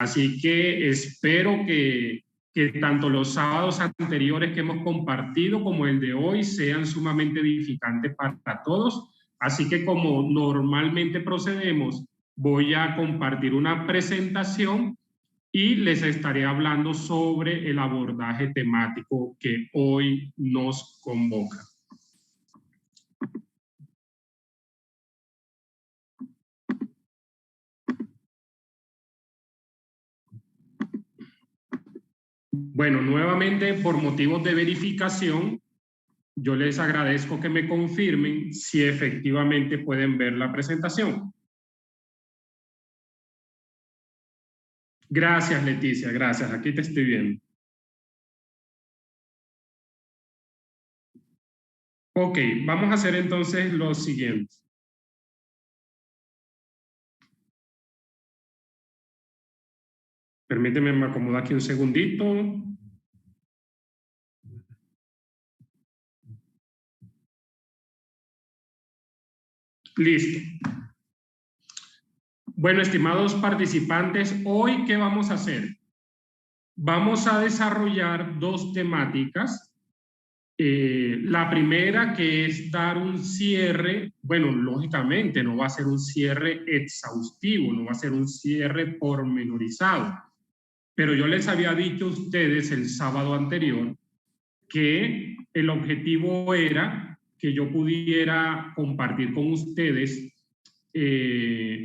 Así que espero que tanto los sábados anteriores que hemos compartido como el de hoy sean sumamente edificantes para todos. Así que como normalmente procedemos, voy a compartir una presentación y les estaré hablando sobre el abordaje temático que hoy nos convoca. Bueno, nuevamente por motivos de verificación, yo les agradezco que me confirmen si efectivamente pueden ver la presentación. Gracias, Leticia, gracias. Aquí te estoy viendo. Ok, vamos a hacer entonces lo siguiente. Permíteme, me acomodo aquí un segundito. Listo. Bueno, estimados participantes, ¿hoy qué vamos a hacer? Vamos a desarrollar dos temáticas. La primera, que es dar un cierre, bueno, lógicamente no va a ser un cierre exhaustivo, no va a ser un cierre pormenorizado, pero yo les había dicho a ustedes el sábado anterior que el objetivo era que yo pudiera compartir con ustedes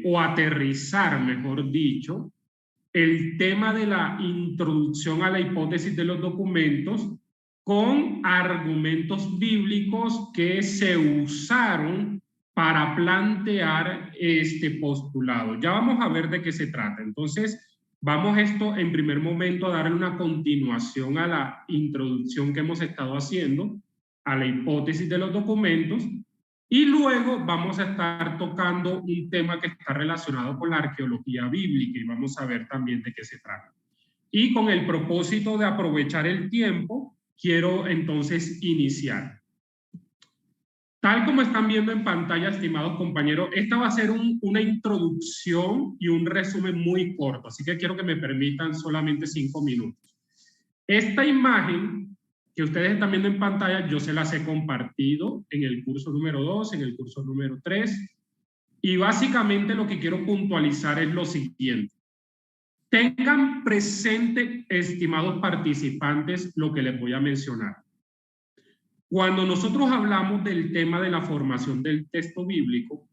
o aterrizar, mejor dicho, el tema de la introducción a la hipótesis de los documentos con argumentos bíblicos que se usaron para plantear este postulado. Ya vamos a ver de qué se trata. Entonces, vamos esto en primer momento a darle una continuación a la introducción que hemos estado haciendo a la hipótesis de los documentos y luego vamos a estar tocando un tema que está relacionado con la arqueología bíblica y vamos a ver también de qué se trata. Y con el propósito de aprovechar el tiempo, quiero entonces iniciar. Tal como están viendo en pantalla, estimados compañeros, esta va a ser una introducción y un resumen muy corto, así que quiero que me permitan solamente 5 minutos. Esta imagen que ustedes están viendo en pantalla, yo se las he compartido en el curso número 2, en el curso número 3, y básicamente lo que quiero puntualizar es lo siguiente. Tengan presente, estimados participantes, lo que les voy a mencionar. Cuando nosotros hablamos del tema de la formación del texto bíblico,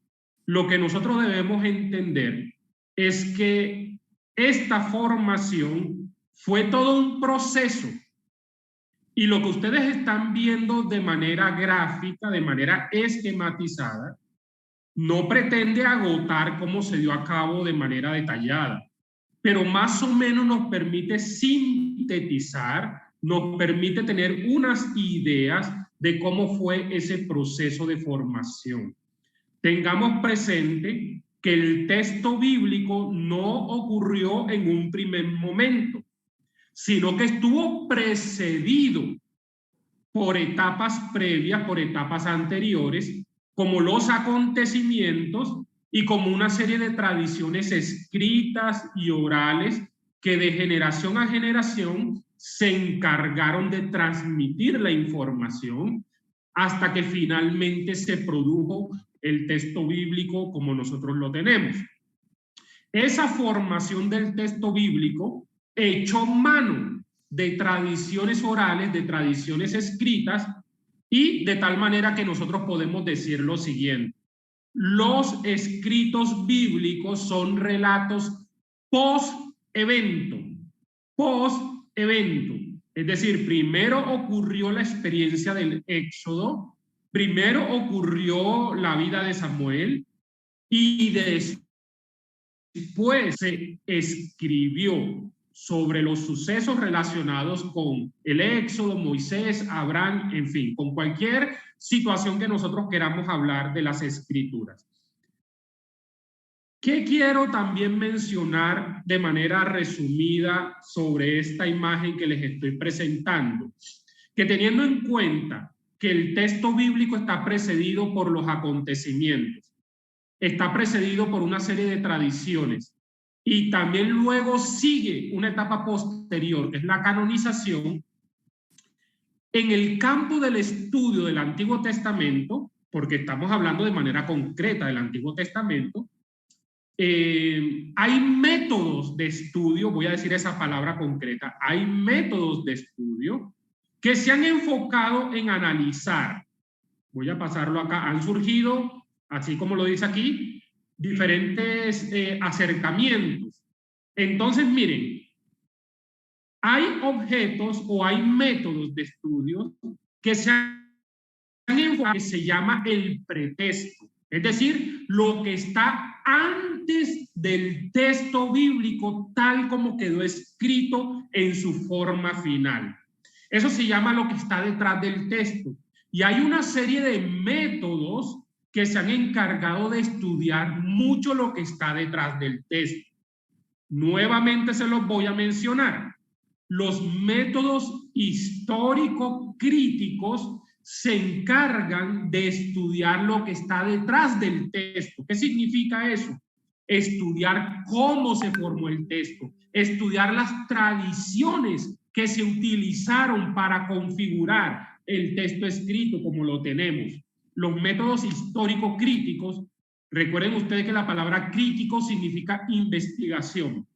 lo que nosotros debemos entender es que esta formación fue todo un proceso y lo que ustedes están viendo de manera gráfica, de manera esquematizada, no pretende agotar cómo se dio a cabo de manera detallada, pero más o menos nos permite sintetizar, nos permite tener unas ideas de cómo fue ese proceso de formación. Tengamos presente que el texto bíblico no ocurrió en un primer momento, sino que estuvo precedido por etapas previas, por etapas anteriores, como los acontecimientos y como una serie de tradiciones escritas y orales que de generación a generación se encargaron de transmitir la información hasta que finalmente se produjo el texto bíblico como nosotros lo tenemos. Esa formación del texto bíblico echó mano de tradiciones orales, de tradiciones escritas, y de tal manera que nosotros podemos decir lo siguiente: los escritos bíblicos son relatos post-evento, es decir, primero ocurrió la experiencia del Éxodo, primero ocurrió la vida de Samuel y después se escribió sobre los sucesos relacionados con el Éxodo, Moisés, Abraham, en fin, con cualquier situación que nosotros queramos hablar de las Escrituras. ¿Qué quiero también mencionar de manera resumida sobre esta imagen que les estoy presentando? Que teniendo en cuenta que el texto bíblico está precedido por los acontecimientos, está precedido por una serie de tradiciones, y también luego sigue una etapa posterior, que es la canonización. En el campo del estudio del Antiguo Testamento, porque estamos hablando de manera concreta del Antiguo Testamento, hay métodos de estudio, voy a decir esa palabra concreta, hay métodos de estudio que se han enfocado en analizar. Voy a pasarlo acá. Han surgido, así como lo dice aquí, diferentes acercamientos. Entonces, miren, hay objetos o hay métodos de estudio que se han enfocado, que se llama el pretexto, es decir, lo que está antes del texto bíblico tal como quedó escrito en su forma final. Eso se llama lo que está detrás del texto. Y hay una serie de métodos que se han encargado de estudiar mucho lo que está detrás del texto. Nuevamente se los voy a mencionar. Los métodos histórico-críticos se encargan de estudiar lo que está detrás del texto. ¿Qué significa eso? Estudiar cómo se formó el texto, estudiar las tradiciones que se utilizaron para configurar el texto escrito como lo tenemos. Los métodos histórico-críticos, recuerden ustedes que la palabra crítico significa investigación.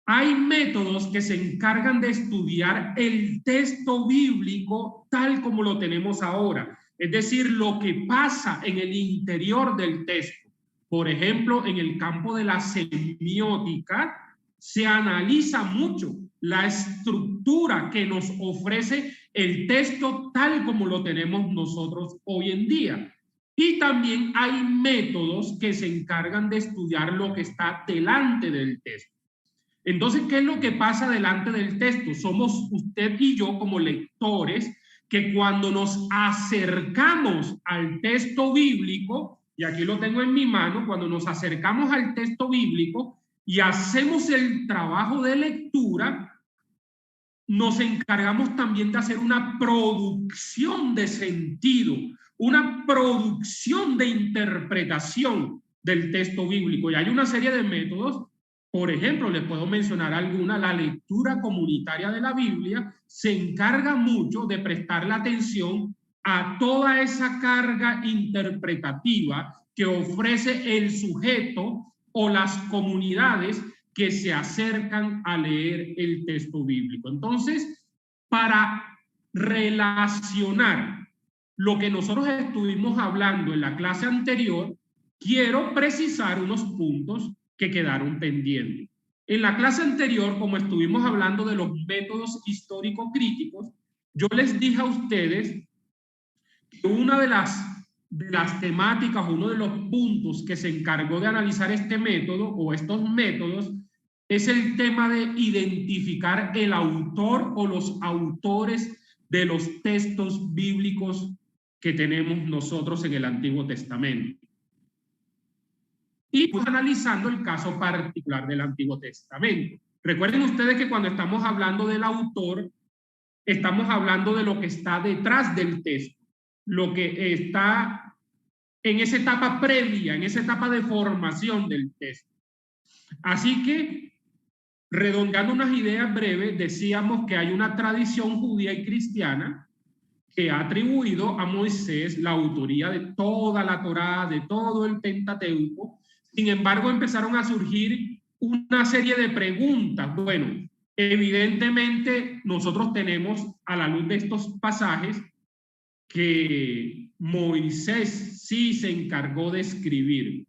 Hay métodos que se encargan de estudiar el texto bíblico tal como lo tenemos ahora, es decir, lo que pasa en el interior del texto. Por ejemplo, en el campo de la semiótica se analiza mucho la estructura que nos ofrece el texto tal como lo tenemos nosotros hoy en día. Y también hay métodos que se encargan de estudiar lo que está delante del texto. Entonces, ¿qué es lo que pasa delante del texto? Somos usted y yo como lectores que cuando nos acercamos al texto bíblico, y aquí lo tengo en mi mano, cuando nos acercamos al texto bíblico y hacemos el trabajo de lectura, nos encargamos también de hacer una producción de sentido, una producción de interpretación del texto bíblico. Y hay una serie de métodos. Por ejemplo, les puedo mencionar alguna. La lectura comunitaria de la Biblia se encarga mucho de prestarle atención a toda esa carga interpretativa que ofrece el sujeto o las comunidades que se acercan a leer el texto bíblico. Entonces, para relacionar lo que nosotros estuvimos hablando en la clase anterior, quiero precisar unos puntos que quedaron pendientes. En la clase anterior, como estuvimos hablando de los métodos histórico-críticos, yo les dije a ustedes que una de las temáticas, uno de los puntos que se encargó de analizar este método o estos métodos es el tema de identificar el autor o los autores de los textos bíblicos que tenemos nosotros en el Antiguo Testamento. Y pues analizando el caso particular del Antiguo Testamento. Recuerden ustedes que cuando estamos hablando del autor, estamos hablando de lo que está detrás del texto, lo que está en esa etapa previa, en esa etapa de formación del texto. Así que, redondeando unas ideas breves, decíamos que hay una tradición judía y cristiana que ha atribuido a Moisés la autoría de toda la Torá, de todo el Pentateuco. Sin embargo, empezaron a surgir una serie de preguntas. Bueno, evidentemente nosotros tenemos a la luz de estos pasajes que Moisés sí se encargó de escribir.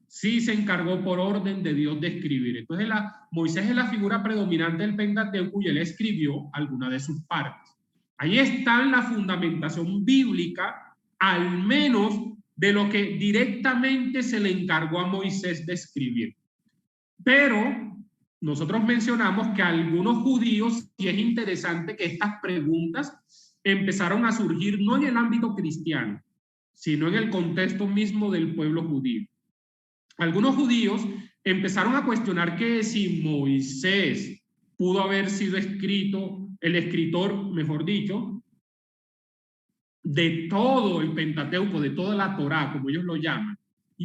Sí se encargó por orden de Dios de escribir. Entonces Moisés es la figura predominante del Pentateuco y él escribió alguna de sus partes. Ahí está la fundamentación bíblica, al menos de lo que directamente se le encargó a Moisés de escribir. Pero nosotros mencionamos que a algunos judíos, y es interesante que estas preguntas empezaron a surgir no en el ámbito cristiano, sino en el contexto mismo del pueblo judío. Algunos judíos empezaron a cuestionar que si Moisés pudo haber sido el escritor, mejor dicho, de todo el Pentateuco, de toda la Torá, como ellos lo llaman,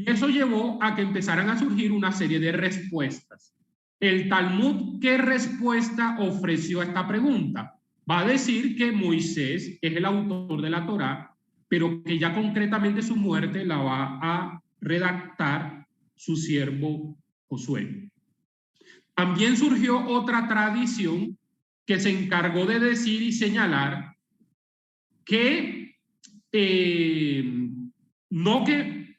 Y eso llevó a que empezaran a surgir una serie de respuestas. El Talmud, ¿qué respuesta ofreció a esta pregunta? Va a decir que Moisés es el autor de la Torá, pero que ya concretamente su muerte la va a redactar su siervo Josué. También surgió otra tradición que se encargó de decir y señalar que no que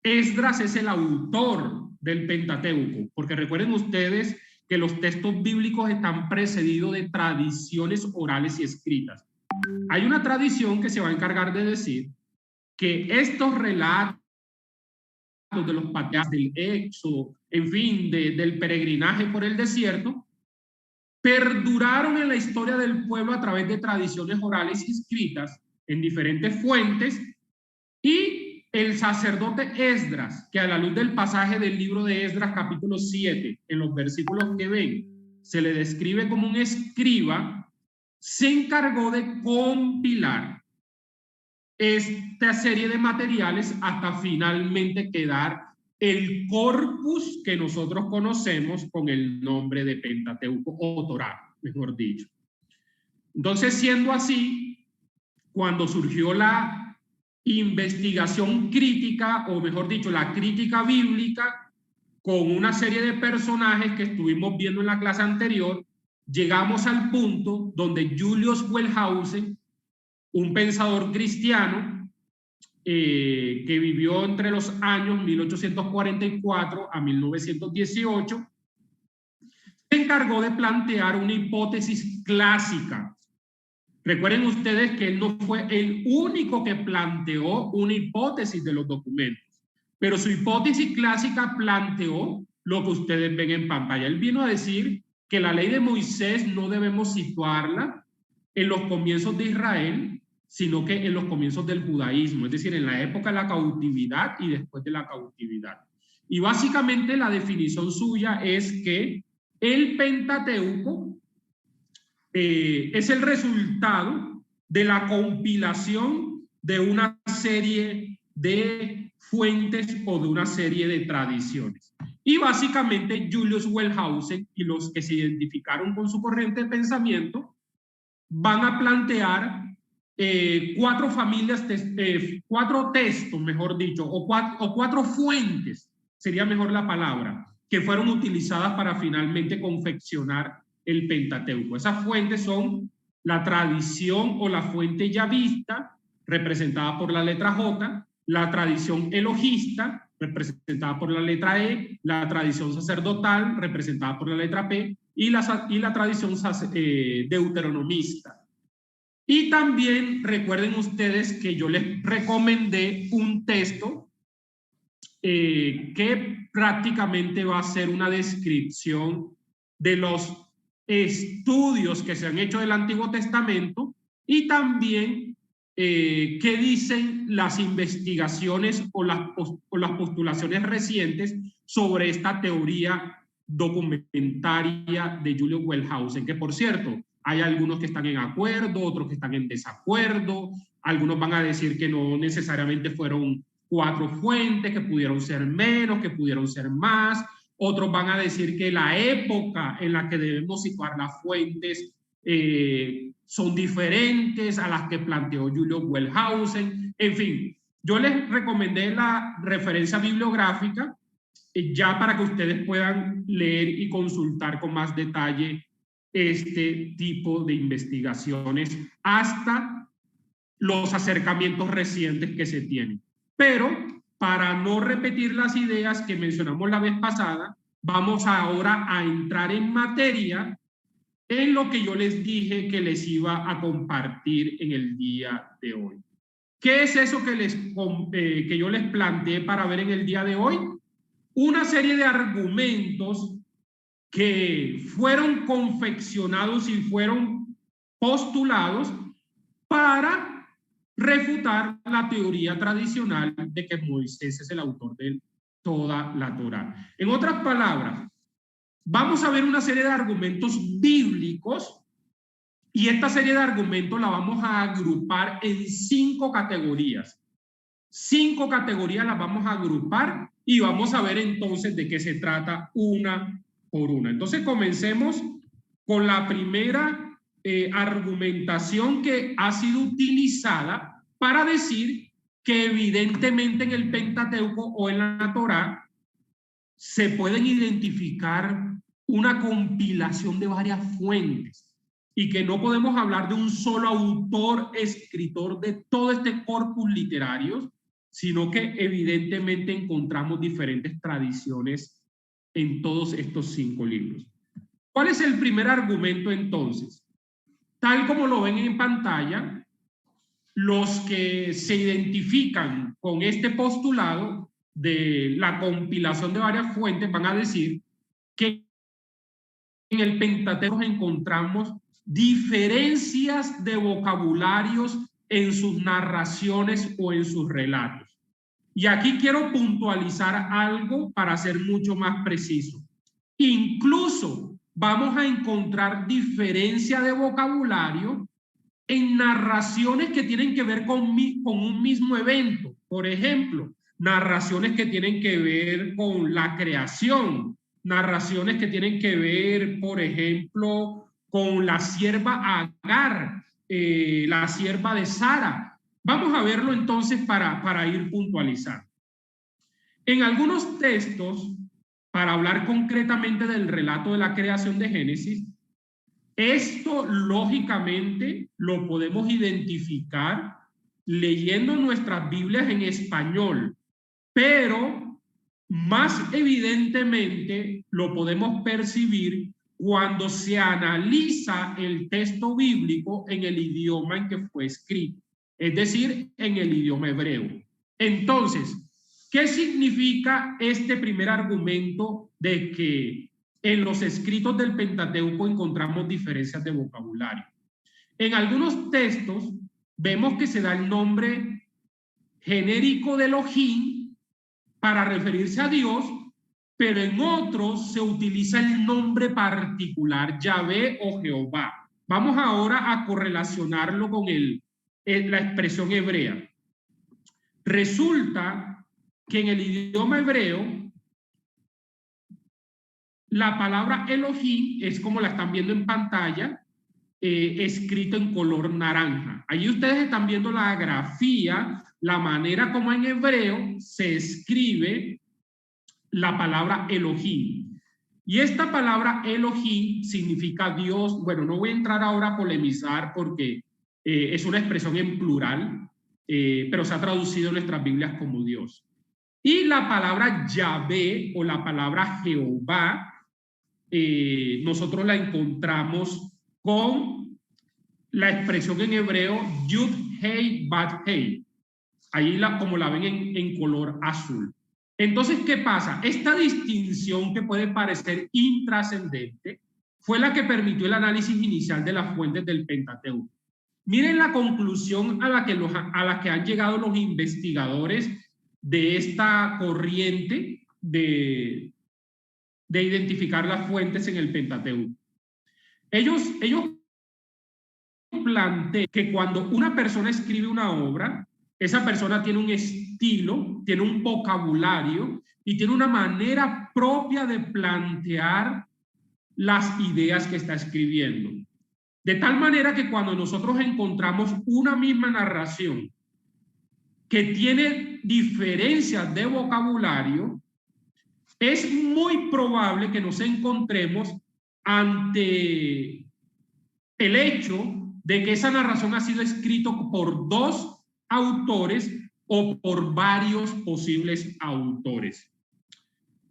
Esdras es el autor del Pentateuco, porque recuerden ustedes que los textos bíblicos están precedidos de tradiciones orales y escritas. Hay una tradición que se va a encargar de decir que estos relatos de los patriarcas, del éxodo, en fin, del peregrinaje por el desierto, perduraron en la historia del pueblo a través de tradiciones orales y escritas en diferentes fuentes, y el sacerdote Esdras, que a la luz del pasaje del libro de Esdras capítulo 7, en los versículos que ven, se le describe como un escriba, se encargó de compilar esta serie de materiales hasta finalmente quedar el corpus que nosotros conocemos con el nombre de Pentateuco o Torá, mejor dicho. Entonces, siendo así, cuando surgió la investigación crítica, o mejor dicho, la crítica bíblica, con una serie de personajes que estuvimos viendo en la clase anterior, llegamos al punto donde Julius Wellhausen, un pensador cristiano que vivió entre los años 1844 a 1918, se encargó de plantear una hipótesis clásica. Recuerden ustedes que él no fue el único que planteó una hipótesis de los documentos, pero su hipótesis clásica planteó lo que ustedes ven en pantalla. Él vino a decir que la ley de Moisés no debemos situarla en los comienzos de Israel, sino que en los comienzos del judaísmo, es decir, en la época de la cautividad y después de la cautividad. Y básicamente la definición suya es que el Pentateuco es el resultado de la compilación de una serie de fuentes o de una serie de tradiciones. Y básicamente Julius Wellhausen y los que se identificaron con su corriente de pensamiento van a plantear cuatro familias, cuatro textos, mejor dicho, o cuatro fuentes, sería mejor la palabra, que fueron utilizadas para finalmente confeccionar el Pentateuco. Esas fuentes son la tradición o la fuente yavista, representada por la letra J, la tradición elogista, representada por la letra E, la tradición sacerdotal, representada por la letra P, y la tradición deuteronomista. Y también recuerden ustedes que yo les recomendé un texto que prácticamente va a ser una descripción de los estudios que se han hecho del Antiguo Testamento y también qué dicen las investigaciones o las postulaciones recientes sobre esta teoría documentaria de Julius Wellhausen, que por cierto, hay algunos que están en acuerdo, otros que están en desacuerdo, algunos van a decir que no necesariamente fueron cuatro fuentes, que pudieron ser menos, que pudieron ser más, otros van a decir que la época en la que debemos situar las fuentes son diferentes a las que planteó Julius Wellhausen. En fin, yo les recomendé la referencia bibliográfica ya para que ustedes puedan leer y consultar con más detalle este tipo de investigaciones hasta los acercamientos recientes que se tienen. Pero para no repetir las ideas que mencionamos la vez pasada, vamos ahora a entrar en materia en lo que yo les dije que les iba a compartir en el día de hoy. ¿Qué es eso que yo les planteé para ver en el día de hoy? Una serie de argumentos que fueron confeccionados y fueron postulados para refutar la teoría tradicional de que Moisés es el autor de toda la Torá. En otras palabras, vamos a ver una serie de argumentos bíblicos y esta serie de argumentos la vamos a agrupar en 5 categorías. 5 categorías las vamos a agrupar y vamos a ver entonces de qué se trata una por una. Entonces comencemos con la primera argumentación que ha sido utilizada para decir que evidentemente en el Pentateuco o en la Torá se pueden identificar una compilación de varias fuentes y que no podemos hablar de un solo autor, escritor de todo este corpus literario, sino que evidentemente encontramos diferentes tradiciones en todos estos 5 libros. ¿Cuál es el primer argumento entonces? Tal como lo ven en pantalla, los que se identifican con este postulado de la compilación de varias fuentes van a decir que en el Pentateuco encontramos diferencias de vocabularios en sus narraciones o en sus relatos. Y aquí quiero puntualizar algo para ser mucho más preciso. Incluso vamos a encontrar diferencia de vocabulario en narraciones que tienen que ver con un mismo evento. Por ejemplo, narraciones que tienen que ver con la creación, narraciones que tienen que ver, por ejemplo, con la sierva Agar, la sierva de Sara. Vamos a verlo entonces para ir puntualizando. En algunos textos, para hablar concretamente del relato de la creación de Génesis, esto lógicamente lo podemos identificar leyendo nuestras Biblias en español, pero más evidentemente lo podemos percibir cuando se analiza el texto bíblico en el idioma en que fue escrito, es decir, en el idioma hebreo. Entonces, ¿qué significa este primer argumento de que en los escritos del Pentateuco encontramos diferencias de vocabulario? En algunos textos vemos que se da el nombre genérico de Elohim para referirse a Dios, pero en otros se utiliza el nombre particular, Yahvé o Jehová. Vamos ahora a correlacionarlo con la expresión hebrea. Resulta que en el idioma hebreo la palabra Elohim es como la están viendo en pantalla, escrito en color naranja. Allí ustedes están viendo la grafía, la manera como en hebreo se escribe la palabra Elohim. Y esta palabra Elohim significa Dios. Bueno, no voy a entrar ahora a polemizar porque es una expresión en plural, pero se ha traducido en nuestras Biblias como Dios. Y la palabra Yahvé o la palabra Jehová, nosotros la encontramos con la expresión en hebreo Yud Hei Bat Hei. Ahí como la ven en color azul. Entonces, ¿qué pasa? Esta distinción que puede parecer intrascendente fue la que permitió el análisis inicial de las fuentes del Pentateuco. Miren la conclusión a la que han llegado los investigadores de esta corriente de identificar las fuentes en el Pentateuco. Ellos plantean que cuando una persona escribe una obra, esa persona tiene un estilo, tiene un vocabulario y tiene una manera propia de plantear las ideas que está escribiendo. De tal manera que cuando nosotros encontramos una misma narración que tiene diferencias de vocabulario, es muy probable que nos encontremos ante el hecho de que esa narración ha sido escrita por 2 autores o por varios posibles autores.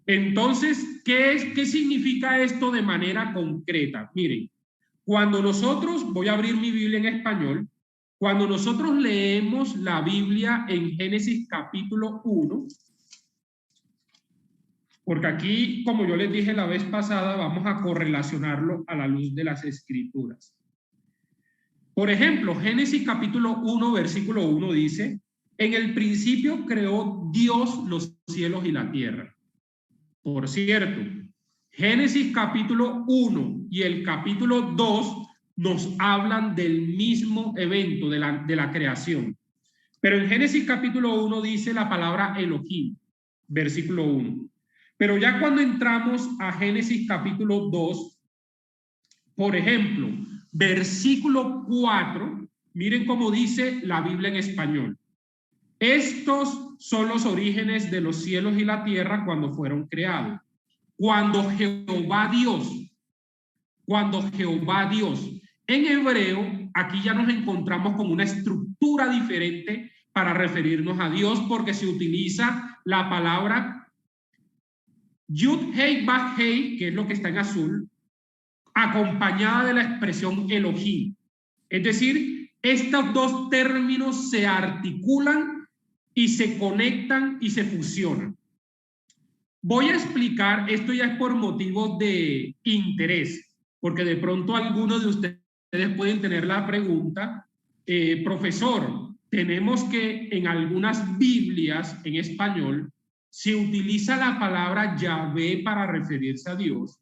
Entonces, ¿qué significa esto de manera concreta? Miren, cuando nosotros, voy a abrir mi Biblia en español, cuando nosotros leemos la Biblia en Génesis capítulo 1, porque aquí, como yo les dije la vez pasada, vamos a correlacionarlo a la luz de las Escrituras. Por ejemplo, Génesis capítulo 1, versículo 1 dice: en el principio creó Dios los cielos y la tierra. Por cierto, Génesis capítulo 1 y el capítulo 2 nos hablan del mismo evento de la creación. Pero en Génesis capítulo 1 dice la palabra Elohim, versículo 1. Pero ya cuando entramos a Génesis capítulo 2, por ejemplo, versículo 4, miren cómo dice la Biblia en español. Estos son los orígenes de los cielos y la tierra cuando fueron creados. Cuando Jehová Dios. En hebreo, aquí ya nos encontramos con una estructura diferente para referirnos a Dios, porque se utiliza la palabra Yud Hei Baf Hei, que es lo que está en azul, acompañada de la expresión Elohim. Es decir, estos dos términos se articulan y se conectan y se fusionan. Voy a explicar, esto ya es por motivos de interés, porque de pronto algunos de ustedes pueden tener la pregunta, profesor, tenemos que en algunas Biblias en español se utiliza la palabra Yahvé para referirse a Dios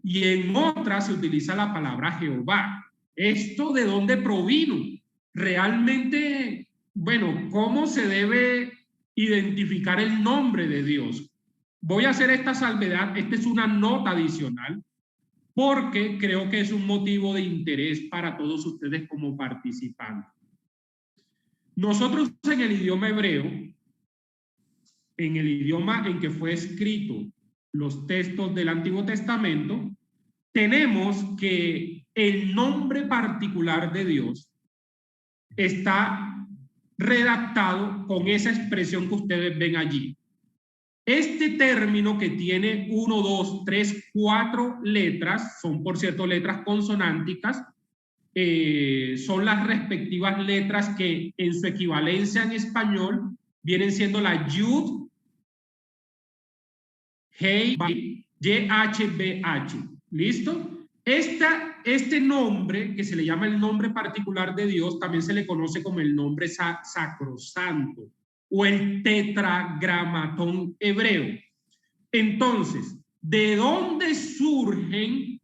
y en otras se utiliza la palabra Jehová. ¿Esto de dónde provino? Realmente, bueno, ¿cómo se debe identificar el nombre de Dios? Voy a hacer esta salvedad, esta es una nota adicional, porque creo que es un motivo de interés para todos ustedes como participantes. Nosotros en el idioma hebreo, en el idioma en que fue escrito los textos del Antiguo Testamento, tenemos que el nombre particular de Dios está redactado con esa expresión que ustedes ven allí. Este término que tiene 1, 2, 3, 4 letras, son por cierto letras consonánticas, son las respectivas letras que en su equivalencia en español vienen siendo la Yud, Hei, YHBH. ¿Listo? Este nombre, que se le llama el nombre particular de Dios, también se le conoce como el nombre sacrosanto o el tetragramatón hebreo. Entonces, ¿de dónde surgen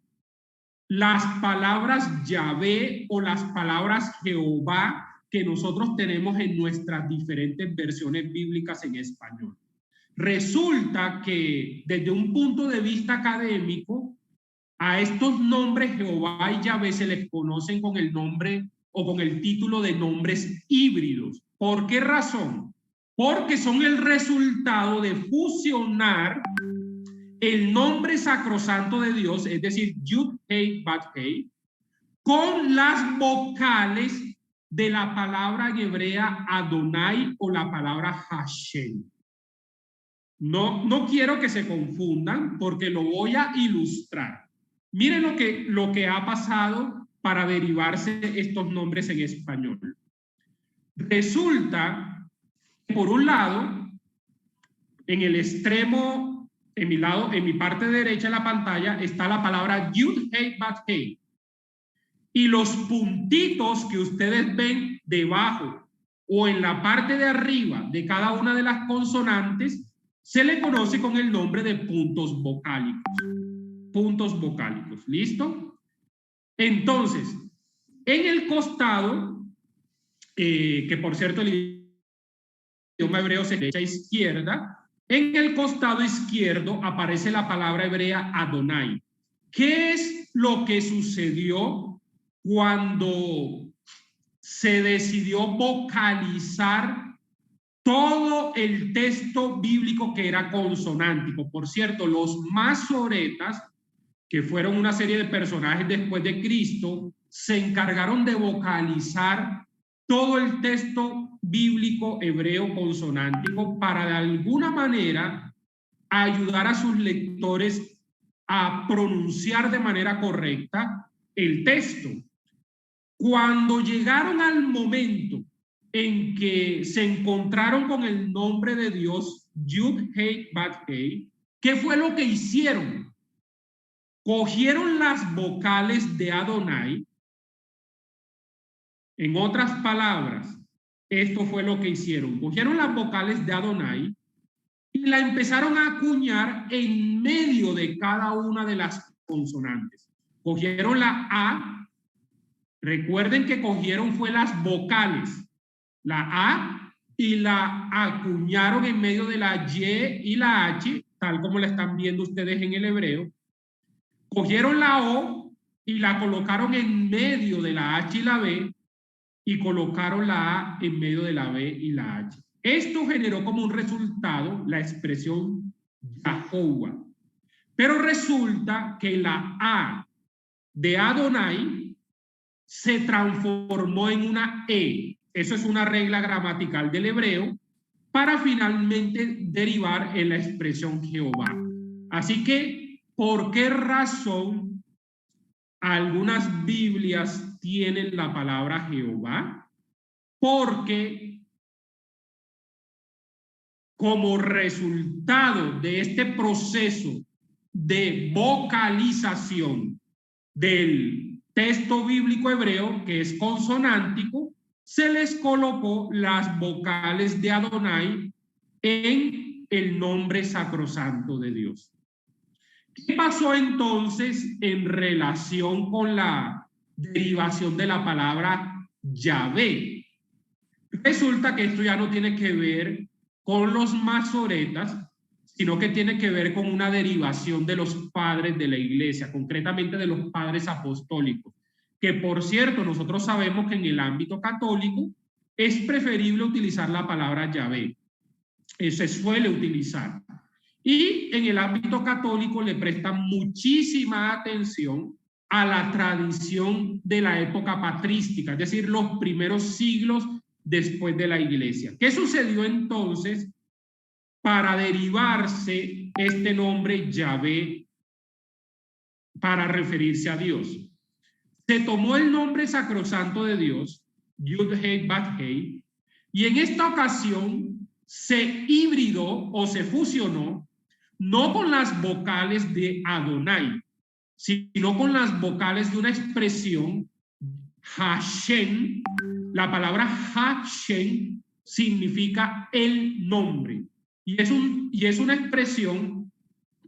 las palabras Yahvé o las palabras Jehová que nosotros tenemos en nuestras diferentes versiones bíblicas en español? Resulta que desde un punto de vista académico, a estos nombres Jehová y Yahvé se les conocen con el nombre o con el título de nombres híbridos. ¿Por qué razón? Porque son el resultado de fusionar el nombre sacrosanto de Dios, es decir, Yud Hei Bat Hei, con las vocales de la palabra en hebrea Adonai o la palabra Hashem. No quiero que se confundan porque lo voy a ilustrar. Miren lo que ha pasado para derivarse estos nombres en español. Resulta que, por un lado, en el extremo, en mi parte derecha de la pantalla, está la palabra Yud Hei Bat Hei. Y los puntitos que ustedes ven debajo o en la parte de arriba de cada una de las consonantes se le conoce con el nombre de puntos vocálicos. Puntos vocálicos, ¿listo? Entonces, en el costado, que por cierto el idioma hebreo se derecha a izquierda, en el costado izquierdo aparece la palabra hebrea Adonai. ¿Qué es lo que sucedió cuando se decidió vocalizar todo el texto bíblico que era consonántico? Por cierto, los masoretas, que fueron una serie de personajes después de Cristo, se encargaron de vocalizar todo el texto bíblico hebreo consonántico para de alguna manera ayudar a sus lectores a pronunciar de manera correcta el texto. Cuando llegaron al momento en que se encontraron con el nombre de Dios, Yud Hei Bat Hei, ¿qué fue lo que hicieron? Cogieron las vocales de Adonai. En otras palabras, esto fue lo que hicieron. Cogieron las vocales de Adonai y la empezaron a acuñar en medio de cada una de las consonantes. Cogieron la A. Recuerden que cogieron fue las vocales. La A y la acuñaron en medio de la Y y la H, tal como la están viendo ustedes en el hebreo. Cogieron la O y la colocaron en medio de la H y la B, y colocaron la A en medio de la B y la H. Esto generó como un resultado la expresión Yahová. Pero resulta que la A de Adonai se transformó en una E. Eso es una regla gramatical del hebreo para finalmente derivar en la expresión Jehová. Así que, ¿por qué razón algunas Biblias tienen la palabra Jehová? Porque como resultado de este proceso de vocalización del texto bíblico hebreo, que es consonántico, se les colocó las vocales de Adonai en el nombre sacrosanto de Dios. ¿Qué pasó entonces en relación con la derivación de la palabra Yahvé? Resulta que esto ya no tiene que ver con los masoretas, sino que tiene que ver con una derivación de los padres de la iglesia, concretamente de los padres apostólicos, que por cierto nosotros sabemos que en el ámbito católico es preferible utilizar la palabra Yahvé, se suele utilizar, y en el ámbito católico le prestan muchísima atención a la tradición de la época patrística, es decir, los primeros siglos después de la iglesia. ¿Qué sucedió entonces para derivarse este nombre Yahvé para referirse a Dios? Se tomó el nombre sacrosanto de Dios, Yud-Hei Bat-Hei, y en esta ocasión se hibridó o se fusionó no con las vocales de Adonai, sino con las vocales de una expresión Hashem. La palabra Hashem significa el nombre, y es una expresión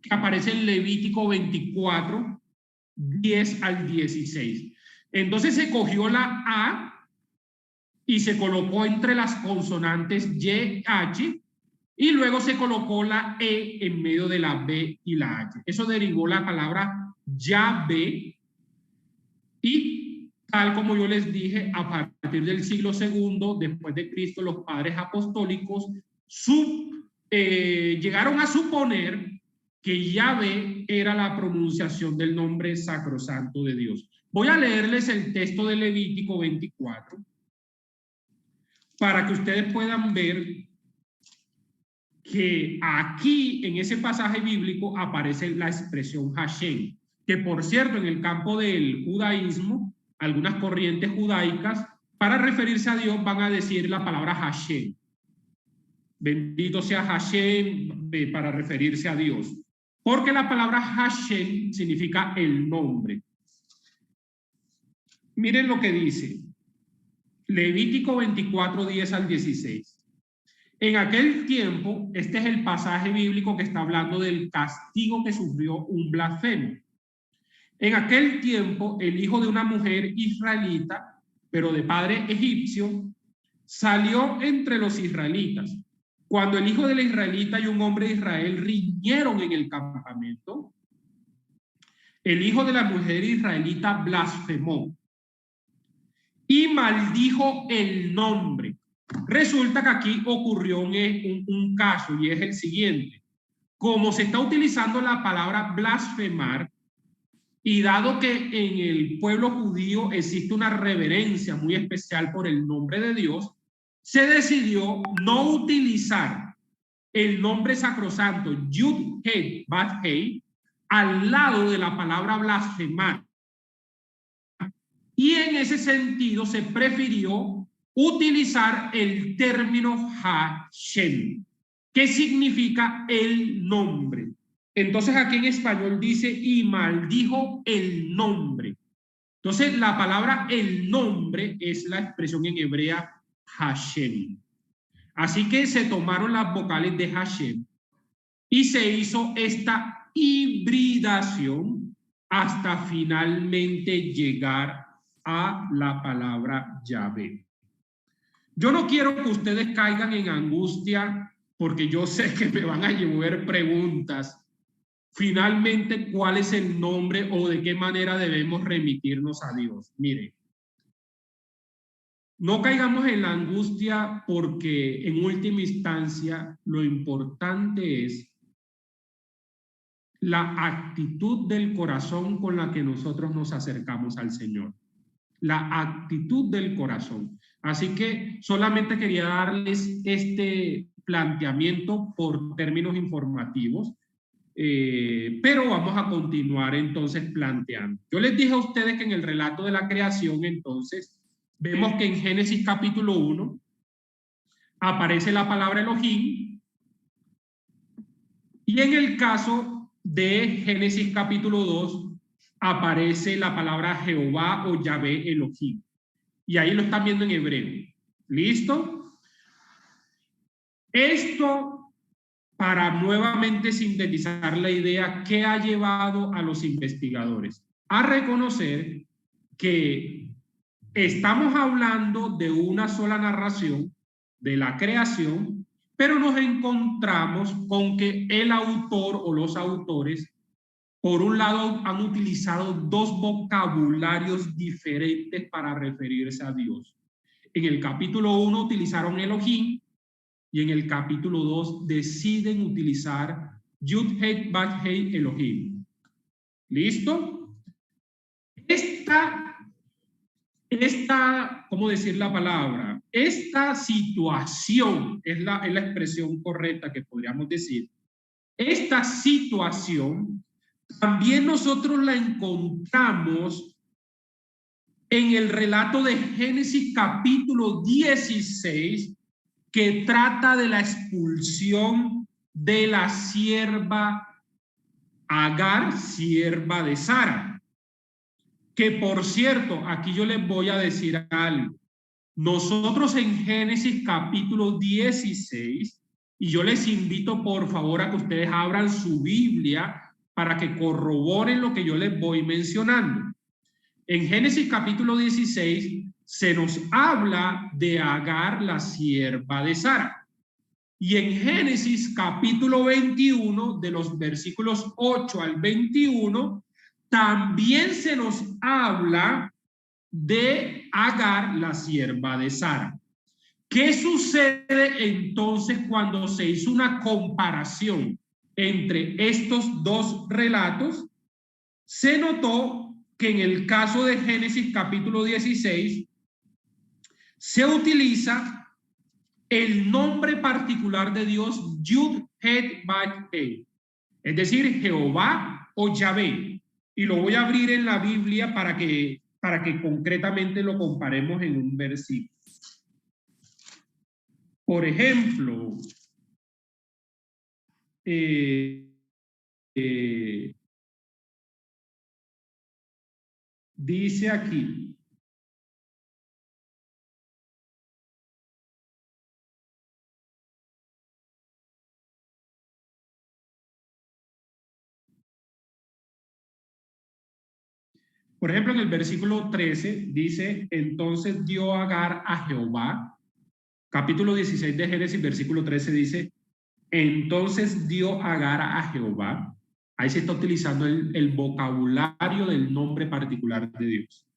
que aparece en Levítico 24, 10 al 16. Entonces se cogió la A y se colocó entre las consonantes Y, H, y luego se colocó la E en medio de la B y la H. Eso derivó la palabra Yahvé, y tal como yo les dije, a partir del siglo II después de Cristo, los padres apostólicos llegaron a suponer que Yahvé era la pronunciación del nombre sacrosanto de Dios. Voy a leerles el texto de Levítico 24 para que ustedes puedan ver que aquí en ese pasaje bíblico aparece la expresión Hashem, que por cierto en el campo del judaísmo, algunas corrientes judaicas para referirse a Dios van a decir la palabra Hashem. Bendito sea Hashem para referirse a Dios, porque la palabra Hashem significa el nombre. Miren lo que dice Levítico 24, 10 al 16. En aquel tiempo, este es el pasaje bíblico que está hablando del castigo que sufrió un blasfemo. En aquel tiempo, el hijo de una mujer israelita, pero de padre egipcio, salió entre los israelitas. Cuando el hijo de la israelita y un hombre de Israel riñeron en el campamento, el hijo de la mujer israelita blasfemó y maldijo el nombre. Resulta que aquí ocurrió un caso, y es el siguiente. Como se está utilizando la palabra blasfemar, y dado que en el pueblo judío existe una reverencia muy especial por el nombre de Dios, se decidió no utilizar el nombre sacrosanto Yud-Hei Bat-Hei al lado de la palabra blasfemar. Y en ese sentido se prefirió utilizar el término Hashem, que significa el nombre. Entonces aquí en español dice, y maldijo el nombre. Entonces la palabra el nombre es la expresión en hebrea Hashem. Así que se tomaron las vocales de Hashem y se hizo esta hibridación hasta finalmente llegar a la palabra Yahvé. Yo no quiero que ustedes caigan en angustia porque yo sé que me van a llover preguntas. Finalmente, ¿cuál es el nombre o de qué manera debemos remitirnos a Dios? Mire, no caigamos en la angustia porque en última instancia lo importante es la actitud del corazón con la que nosotros nos acercamos al Señor. La actitud del corazón. Así que solamente quería darles este planteamiento por términos informativos, pero vamos a continuar entonces planteando. Yo les dije a ustedes que en el relato de la creación, entonces, vemos que en Génesis capítulo 1 aparece la palabra Elohim, y en el caso de Génesis capítulo 2 aparece la palabra Jehová o Yahvé Elohim. Y ahí lo están viendo en hebreo. ¿Listo? Esto para nuevamente sintetizar la idea que ha llevado a los investigadores a reconocer que estamos hablando de una sola narración de la creación, pero nos encontramos con que el autor o los autores, por un lado, han utilizado dos vocabularios diferentes para referirse a Dios. En el capítulo 1 utilizaron Elohim y en el capítulo 2 deciden utilizar Yud-Heh-Vav-Heh Elohim. ¿Listo? ¿Cómo decir la palabra? Esta situación es la expresión correcta que podríamos decir. Esta situación también nosotros la encontramos en el relato de Génesis capítulo 16, que trata de la expulsión de la sierva Agar, sierva de Sara. Que por cierto, aquí yo les voy a decir algo. Nosotros en Génesis capítulo 16, y yo les invito por favor a que ustedes abran su Biblia para que corroboren lo que yo les voy mencionando. En Génesis capítulo 16 se nos habla de Agar, la sierva de Sara. Y en Génesis capítulo 21, de los versículos 8 al 21, también se nos habla de Agar, la sierva de Sara. ¿Qué sucede entonces cuando se hizo una comparación entre estos dos relatos? Se notó que en el caso de Génesis capítulo 16 se utiliza el nombre particular de Dios Yud-Heh-Vav-Heh, es decir, Jehová o Yahvé. Y lo voy a abrir en la Biblia para que concretamente lo comparemos en un versículo. Por ejemplo, dice aquí, por ejemplo, en el versículo 13 dice, entonces dio Agar a Jehová. Capítulo 16 de Génesis, versículo 13 dice, entonces dio Agar a Jehová. Ahí se está utilizando el vocabulario del nombre particular de Dios.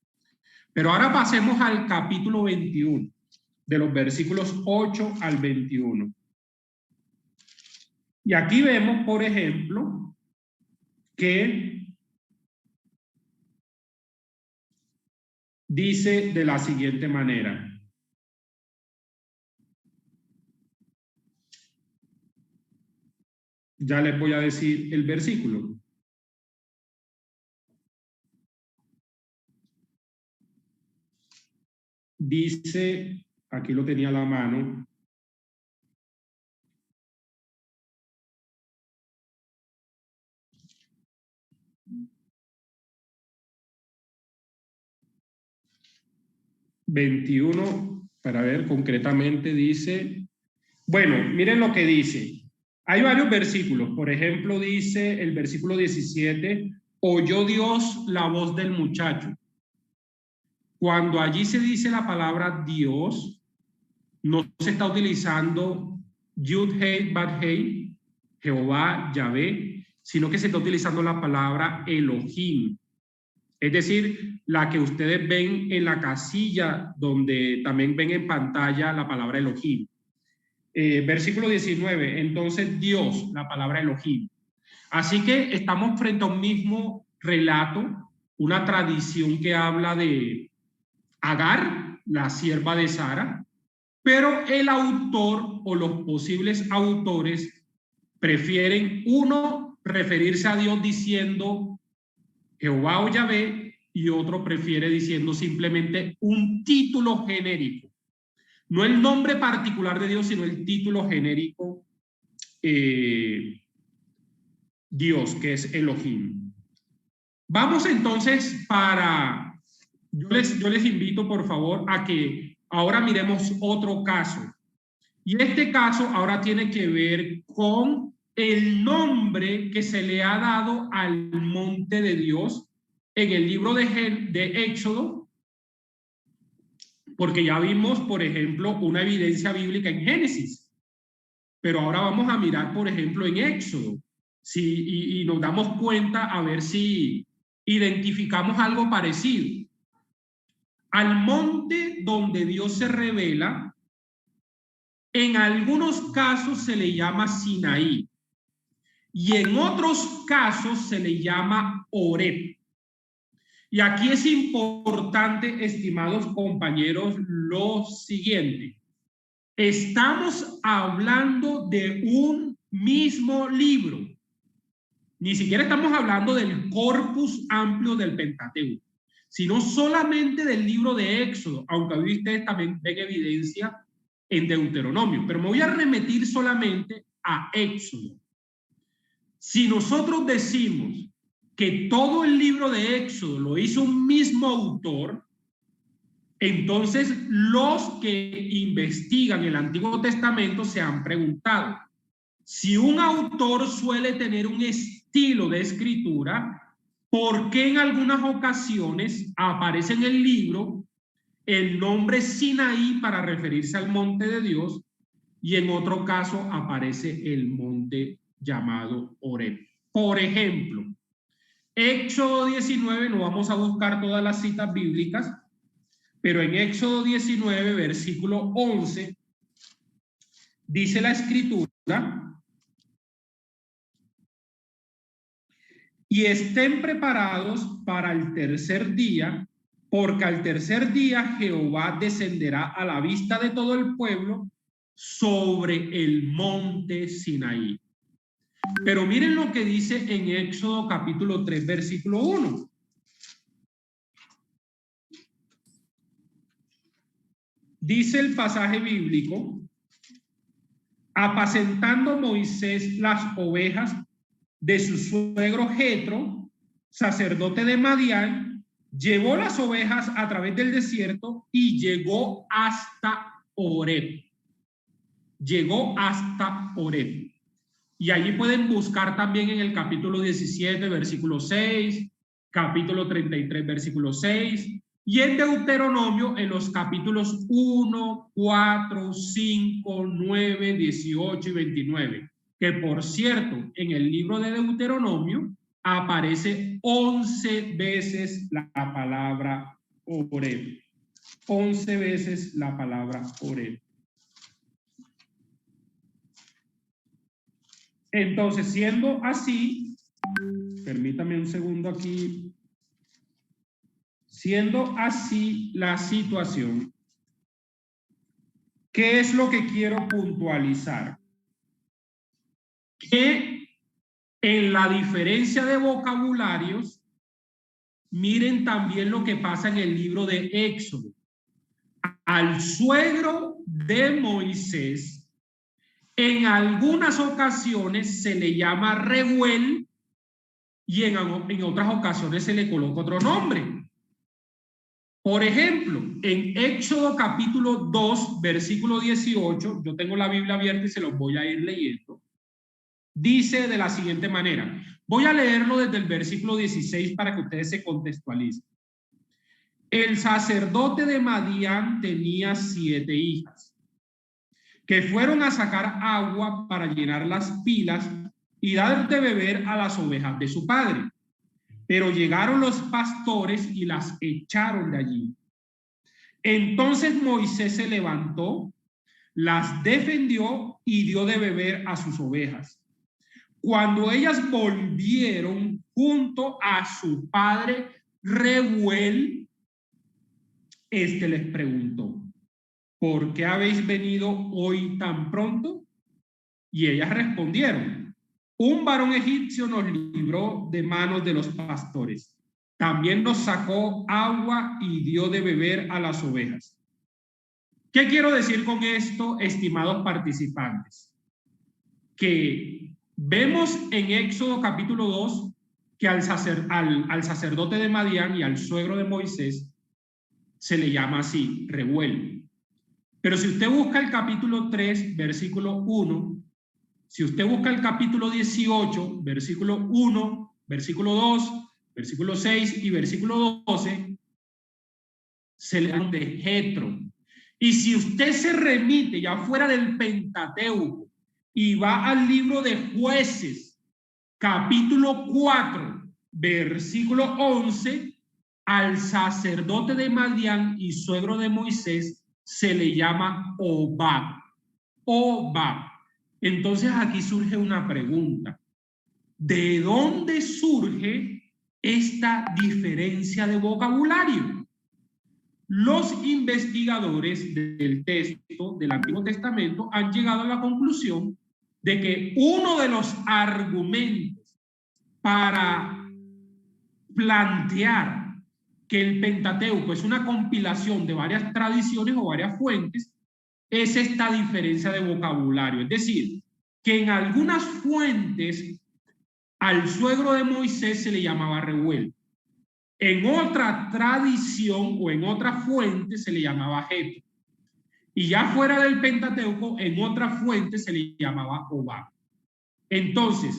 Pero ahora pasemos al capítulo 21, de los versículos 8 al 21. Y aquí vemos, por ejemplo, que dice de la siguiente manera. Ya les voy a decir el versículo. Dice, aquí lo tenía a la mano. ...21, para ver concretamente dice... Bueno, miren lo que dice. Hay varios versículos. Por ejemplo, dice el versículo 17, oyó Dios la voz del muchacho. Cuando allí se dice la palabra Dios, no se está utilizando Yud Hei Bad Hei, Jehová, Yahvé, sino que se está utilizando la palabra Elohim. Es decir, la que ustedes ven en la casilla donde también ven en pantalla la palabra Elohim. Versículo 19, entonces Dios, la palabra Elohim. Así que estamos frente a un mismo relato, una tradición que habla de Agar, la sierva de Sara, pero el autor o los posibles autores prefieren, uno, referirse a Dios diciendo Jehová o Yahvé, y otro prefiere diciendo simplemente un título genérico. No el nombre particular de Dios, sino el título genérico Dios, que es Elohim. Vamos entonces para... Yo les invito, por favor, a que ahora miremos otro caso. Y este caso ahora tiene que ver con el nombre que se le ha dado al monte de Dios en el libro de Éxodo, porque ya vimos, por ejemplo, una evidencia bíblica en Génesis, pero ahora vamos a mirar, por ejemplo, en Éxodo, y nos damos cuenta a ver si identificamos algo parecido. Al monte donde Dios se revela, en algunos casos se le llama Sinaí y en otros casos se le llama Horeb. Y aquí es importante, estimados compañeros, lo siguiente. Estamos hablando de un mismo libro. Ni siquiera estamos hablando del corpus amplio del Pentateuco, sino solamente del libro de Éxodo, aunque hoy ustedes también ven evidencia en Deuteronomio, pero me voy a remitir solamente a Éxodo. Si nosotros decimos que todo el libro de Éxodo lo hizo un mismo autor, entonces los que investigan el Antiguo Testamento se han preguntado, si un autor suele tener un estilo de escritura, ¿por qué en algunas ocasiones aparece en el libro el nombre Sinaí para referirse al monte de Dios y en otro caso aparece el monte llamado Horeb? Por ejemplo, Éxodo 19, no vamos a buscar todas las citas bíblicas, pero en Éxodo 19, versículo 11, dice la escritura: y estén preparados para el tercer día, porque al tercer día Jehová descenderá a la vista de todo el pueblo sobre el monte Sinaí. Pero miren lo que dice en Éxodo capítulo 3, versículo 1. Dice el pasaje bíblico: apacentando Moisés las ovejas de su suegro Jetro, sacerdote de Madián, llevó las ovejas a través del desierto y llegó hasta Horeb. Llegó hasta Horeb. Y allí pueden buscar también en el capítulo 17, versículo 6, capítulo 33, versículo 6, y en Deuteronomio en los capítulos 1, 4, 5, 9, 18 y 29. Que por cierto, en el libro de Deuteronomio aparece 11 veces la palabra Horeb. 11 veces la palabra Horeb. Entonces, siendo así, permítame un segundo aquí, siendo así la situación, ¿qué es lo que quiero puntualizar? Que en la diferencia de vocabularios, miren también lo que pasa en el libro de Éxodo. Al suegro de Moisés, en algunas ocasiones se le llama Reuel y en otras ocasiones se le coloca otro nombre. Por ejemplo, en Éxodo capítulo 2, versículo 18, yo tengo la Biblia abierta y se los voy a ir leyendo. Dice de la siguiente manera, voy a leerlo desde el versículo 16 para que ustedes se contextualicen. El sacerdote de Madián tenía 7 hijas. que fueron a sacar agua para llenar las pilas y dar de beber a las ovejas de su padre. Pero llegaron los pastores y las echaron de allí. Entonces Moisés se levantó, las defendió y dio de beber a sus ovejas. Cuando ellas volvieron junto a su padre Reuel, este les preguntó: ¿por qué habéis venido hoy tan pronto? Y ellas respondieron: un varón egipcio nos libró de manos de los pastores. También nos sacó agua y dio de beber a las ovejas. ¿Qué quiero decir con esto, estimados participantes? Que vemos en Éxodo capítulo 2 que al sacerdote de Madián y al suegro de Moisés se le llama así, Reuel. Pero si usted busca el capítulo 3, versículo 1, si usted busca el capítulo 18, versículo 1, versículo 2, versículo 6 y versículo 12, se le llama de Jetro. Y si usted se remite ya fuera del Pentateuco y va al libro de Jueces, capítulo 4, versículo 11, al sacerdote de Madián y suegro de Moisés se le llama Hobab. Hobab. Entonces aquí surge una pregunta: ¿de dónde surge esta diferencia de vocabulario? Los investigadores del texto del Antiguo Testamento han llegado a la conclusión de que uno de los argumentos para plantear que el Pentateuco es una compilación de varias tradiciones o varias fuentes es esta diferencia de vocabulario. Es decir, que en algunas fuentes al suegro de Moisés se le llamaba Reuel. En otra tradición o en otra fuente se le llamaba Jetro. Y ya fuera del Pentateuco, en otra fuente se le llamaba Hobab. Entonces,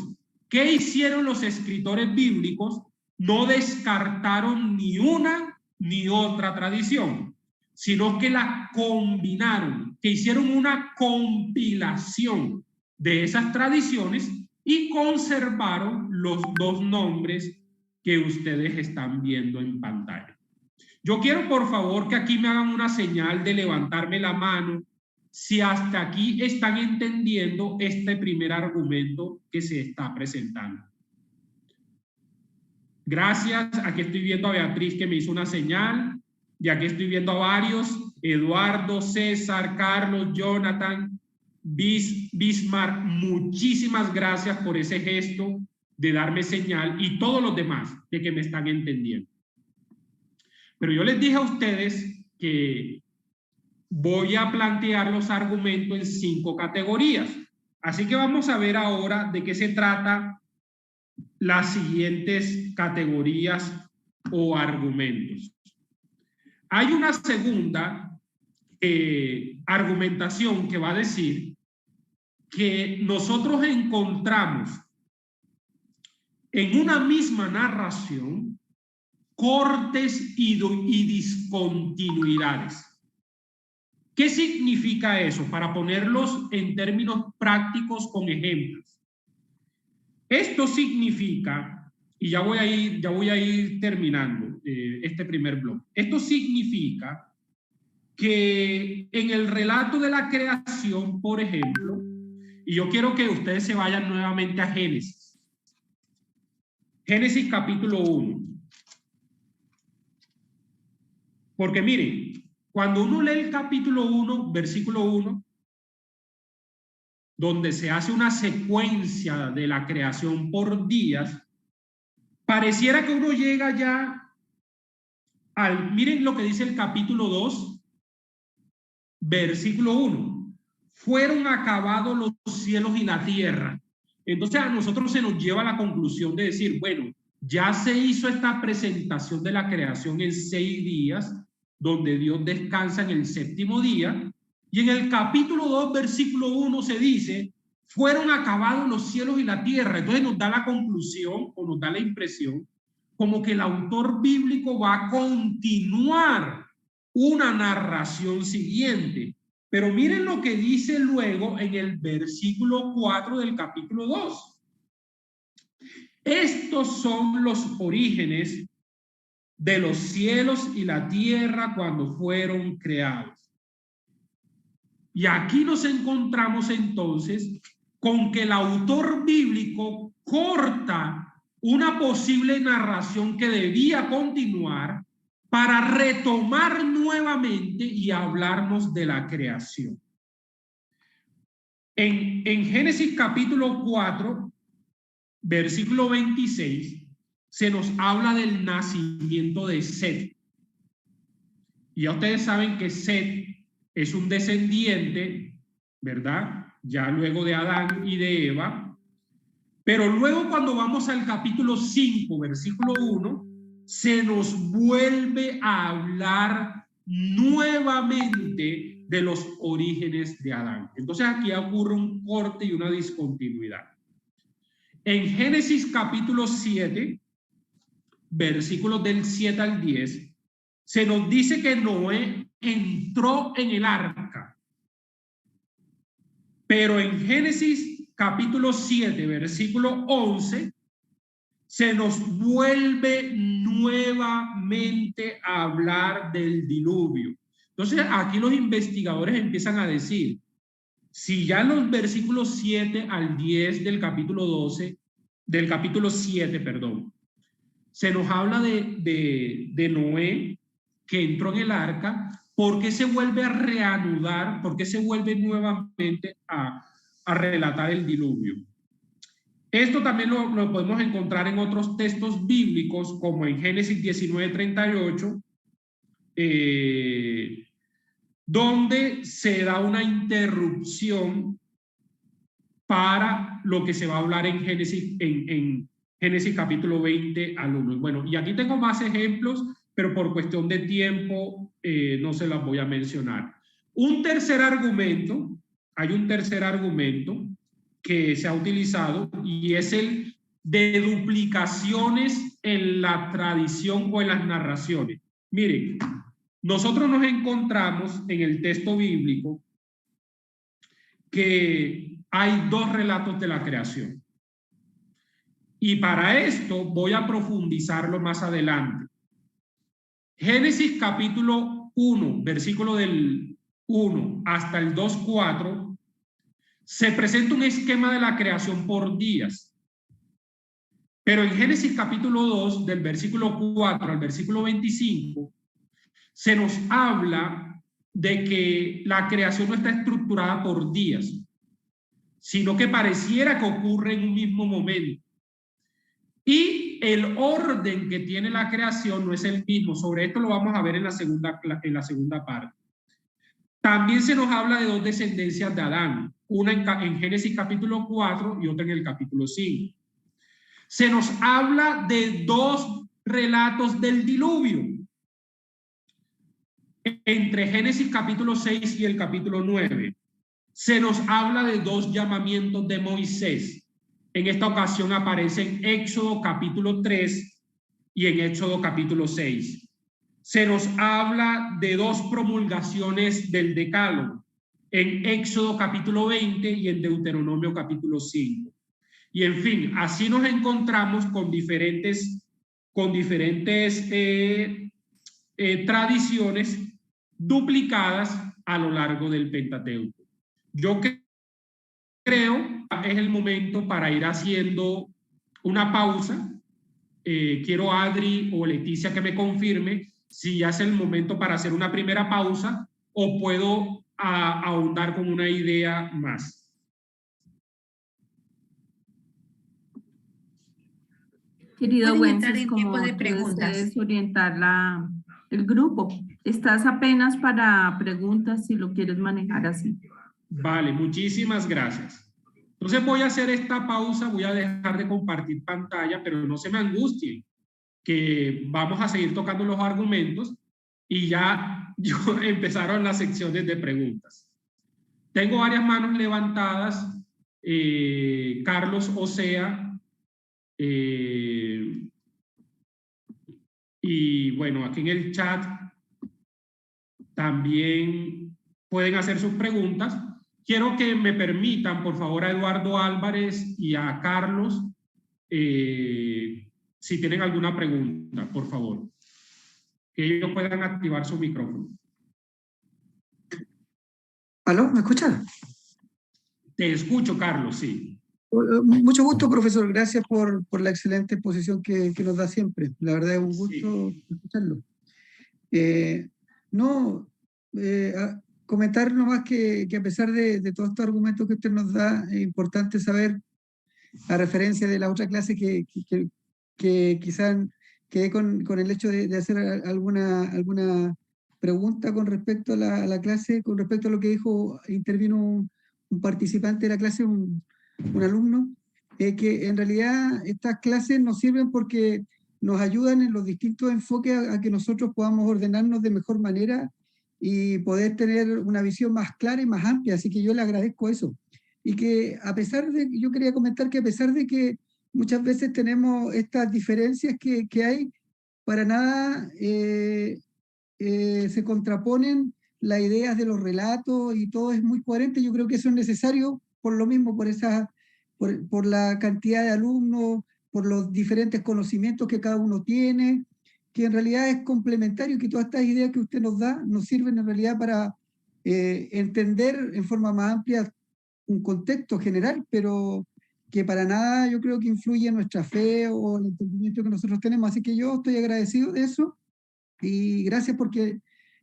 ¿qué hicieron los escritores bíblicos? No descartaron ni una ni otra tradición, sino que la combinaron, que hicieron una compilación de esas tradiciones y conservaron los dos nombres que ustedes están viendo en pantalla. Yo quiero, por favor, que aquí me hagan una señal de levantarme la mano si hasta aquí están entendiendo este primer argumento que se está presentando. Gracias. Aquí estoy viendo a Beatriz que me hizo una señal, y aquí estoy viendo a varios: Eduardo, César, Carlos, Jonathan, Bismar. Muchísimas gracias por ese gesto de darme señal, y todos los demás de que me están entendiendo. Pero yo les dije a ustedes que voy a plantear los argumentos en 5 categorías. Así que vamos a ver ahora de qué se trata las siguientes categorías o argumentos. Hay una segunda argumentación que va a decir que nosotros encontramos en una misma narración cortes y discontinuidades. ¿Qué significa eso? Para ponerlos en términos prácticos con ejemplos. Esto significa, y ya voy a ir terminando este primer bloque. Esto significa que en el relato de la creación, por ejemplo, y yo quiero que ustedes se vayan nuevamente a Génesis. Génesis capítulo 1. Porque miren, cuando uno lee el capítulo 1, versículo 1, donde se hace una secuencia de la creación por días, pareciera que uno llega ya miren lo que dice el capítulo 2, versículo 1. Fueron acabados los cielos y la tierra. Entonces a nosotros se nos lleva a la conclusión de decir, bueno, ya se hizo esta presentación de la creación en 6 días, donde Dios descansa en el 7º día, y en el capítulo 2, versículo 1 se dice, fueron acabados los cielos y la tierra. Entonces nos da la conclusión, o nos da la impresión, como que el autor bíblico va a continuar una narración siguiente. Pero miren lo que dice luego en el versículo 4 del capítulo 2. Estos son los orígenes de los cielos y la tierra cuando fueron creados. Y aquí nos encontramos entonces con que el autor bíblico corta una posible narración que debía continuar para retomar nuevamente y hablarnos de la creación. En Génesis capítulo 4, versículo 26, se nos habla del nacimiento de Set. Y ya ustedes saben que Set es un descendiente, ¿verdad? Ya luego de Adán y de Eva. Pero luego cuando vamos al capítulo 5, versículo 1, se nos vuelve a hablar nuevamente de los orígenes de Adán. Entonces aquí ocurre un corte y una discontinuidad. En Génesis capítulo 7, versículos del 7 al 10, se nos dice que Noé entró en el arca. Pero en Génesis capítulo 7, versículo 11, se nos vuelve nuevamente a hablar del diluvio. Entonces aquí los investigadores empiezan a decir, si ya en los versículos 7 al 10 del capítulo 7, perdón, se nos habla de Noé que entró en el arca, ¿por qué se vuelve a reanudar? ¿Por qué se vuelve nuevamente a relatar el diluvio? Esto también lo podemos encontrar en otros textos bíblicos, como en Génesis 19:38, donde se da una interrupción para lo que se va a hablar en Génesis capítulo 20 al 1. Bueno, y aquí tengo más ejemplos, pero por cuestión de tiempo no se las voy a mencionar. Hay un tercer argumento que se ha utilizado y es el de duplicaciones en la tradición o en las narraciones. Miren, nosotros nos encontramos en el texto bíblico que hay dos relatos de la creación. Y para esto voy a profundizarlo más adelante. Génesis capítulo 1, versículo del 1 hasta el 2:4, se presenta un esquema de la creación por días. Pero en Génesis capítulo 2, del versículo 4 al versículo 25, se nos habla de que la creación no está estructurada por días, sino que pareciera que ocurre en un mismo momento. Y el orden que tiene la creación no es el mismo. Sobre esto lo vamos a ver en la segunda parte. También se nos habla de dos descendencias de Adán, una en Génesis capítulo 4 y otra en el capítulo 5. Se nos habla de dos relatos del diluvio, entre Génesis capítulo 6 y el capítulo 9. Se nos habla de dos llamamientos de Moisés. En esta ocasión aparece en Éxodo capítulo 3 y en Éxodo capítulo 6. Se nos habla de dos promulgaciones del Decálogo, en Éxodo capítulo 20 y en Deuteronomio capítulo 5. Y en fin, así nos encontramos con diferentes tradiciones duplicadas a lo largo del Pentateuco. Yo creo que es el momento para ir haciendo una pausa. Quiero Adri o Leticia que me confirme si ya es el momento para hacer una primera pausa o puedo ahondar con una idea más. Querido Wences, como tú desees orientar el grupo, estás apenas para preguntas si lo quieres manejar así. Vale, muchísimas gracias. Entonces voy a hacer esta pausa, voy a dejar de compartir pantalla, pero no se me angustien, que vamos a seguir tocando los argumentos y ya empezaron las secciones de preguntas. Tengo varias manos levantadas, Carlos Osea, y bueno, aquí en el chat también pueden hacer sus preguntas. Quiero que me permitan, por favor, a Eduardo Álvarez y a Carlos, si tienen alguna pregunta, por favor, que ellos puedan activar su micrófono. ¿Aló? ¿Me escuchan? Te escucho, Carlos, sí. Mucho gusto, profesor. Gracias por la excelente exposición que nos da siempre. La verdad es un gusto escucharlo. Comentar nomás que a pesar de todos estos argumentos que usted nos da, es importante saber, a referencia de la otra clase, que quizás quedé con el hecho de hacer alguna pregunta con respecto a la clase, con respecto a lo que dijo, intervino un participante de la clase, un alumno, que en realidad estas clases nos sirven porque nos ayudan en los distintos enfoques a que nosotros podamos ordenarnos de mejor manera y poder tener una visión más clara y más amplia. Así que yo le agradezco eso. Y que a pesar de, yo quería comentar que a pesar de que muchas veces tenemos estas diferencias que hay, para nada se contraponen las ideas de los relatos y todo es muy coherente. Yo creo que eso es necesario por lo mismo, por la cantidad de alumnos, por los diferentes conocimientos que cada uno tiene, que en realidad es complementario y que todas estas ideas que usted nos da nos sirven en realidad para entender en forma más amplia un contexto general, pero que para nada yo creo que influye en nuestra fe o el entendimiento que nosotros tenemos. Así que yo estoy agradecido de eso y gracias porque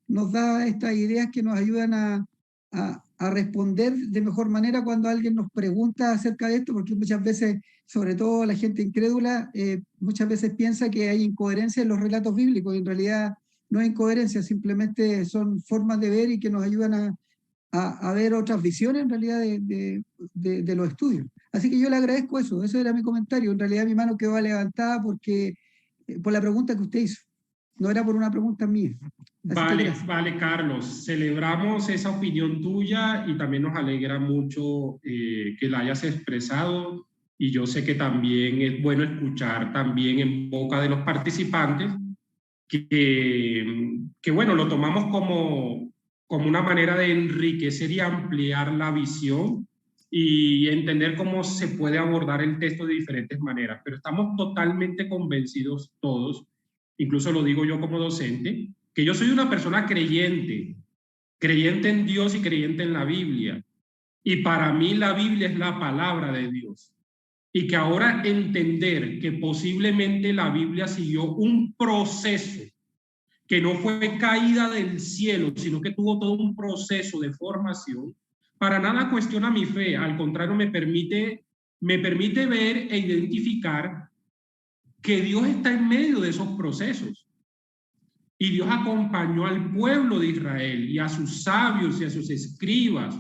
nos da estas ideas que nos ayudan a responder de mejor manera cuando alguien nos pregunta acerca de esto, porque muchas veces, sobre todo la gente incrédula, muchas veces piensa que hay incoherencia en los relatos bíblicos, y en realidad no hay incoherencia, simplemente son formas de ver y que nos ayudan a ver otras visiones en realidad de los estudios. Así que yo le agradezco eso era mi comentario. En realidad mi mano quedó levantada por la pregunta que usted hizo, no era por una pregunta mía. Vale, Carlos, celebramos esa opinión tuya y también nos alegra mucho que la hayas expresado, y yo sé que también es bueno escuchar también en boca de los participantes que bueno, lo tomamos como una manera de enriquecer y ampliar la visión y entender cómo se puede abordar el texto de diferentes maneras, pero estamos totalmente convencidos todos, incluso lo digo yo como docente, que yo soy una persona creyente en Dios y creyente en la Biblia, y para mí la Biblia es la palabra de Dios, y que ahora entender que posiblemente la Biblia siguió un proceso que no fue caída del cielo, sino que tuvo todo un proceso de formación, para nada cuestiona mi fe, al contrario me permite ver e identificar que Dios está en medio de esos procesos. Y Dios acompañó al pueblo de Israel y a sus sabios y a sus escribas.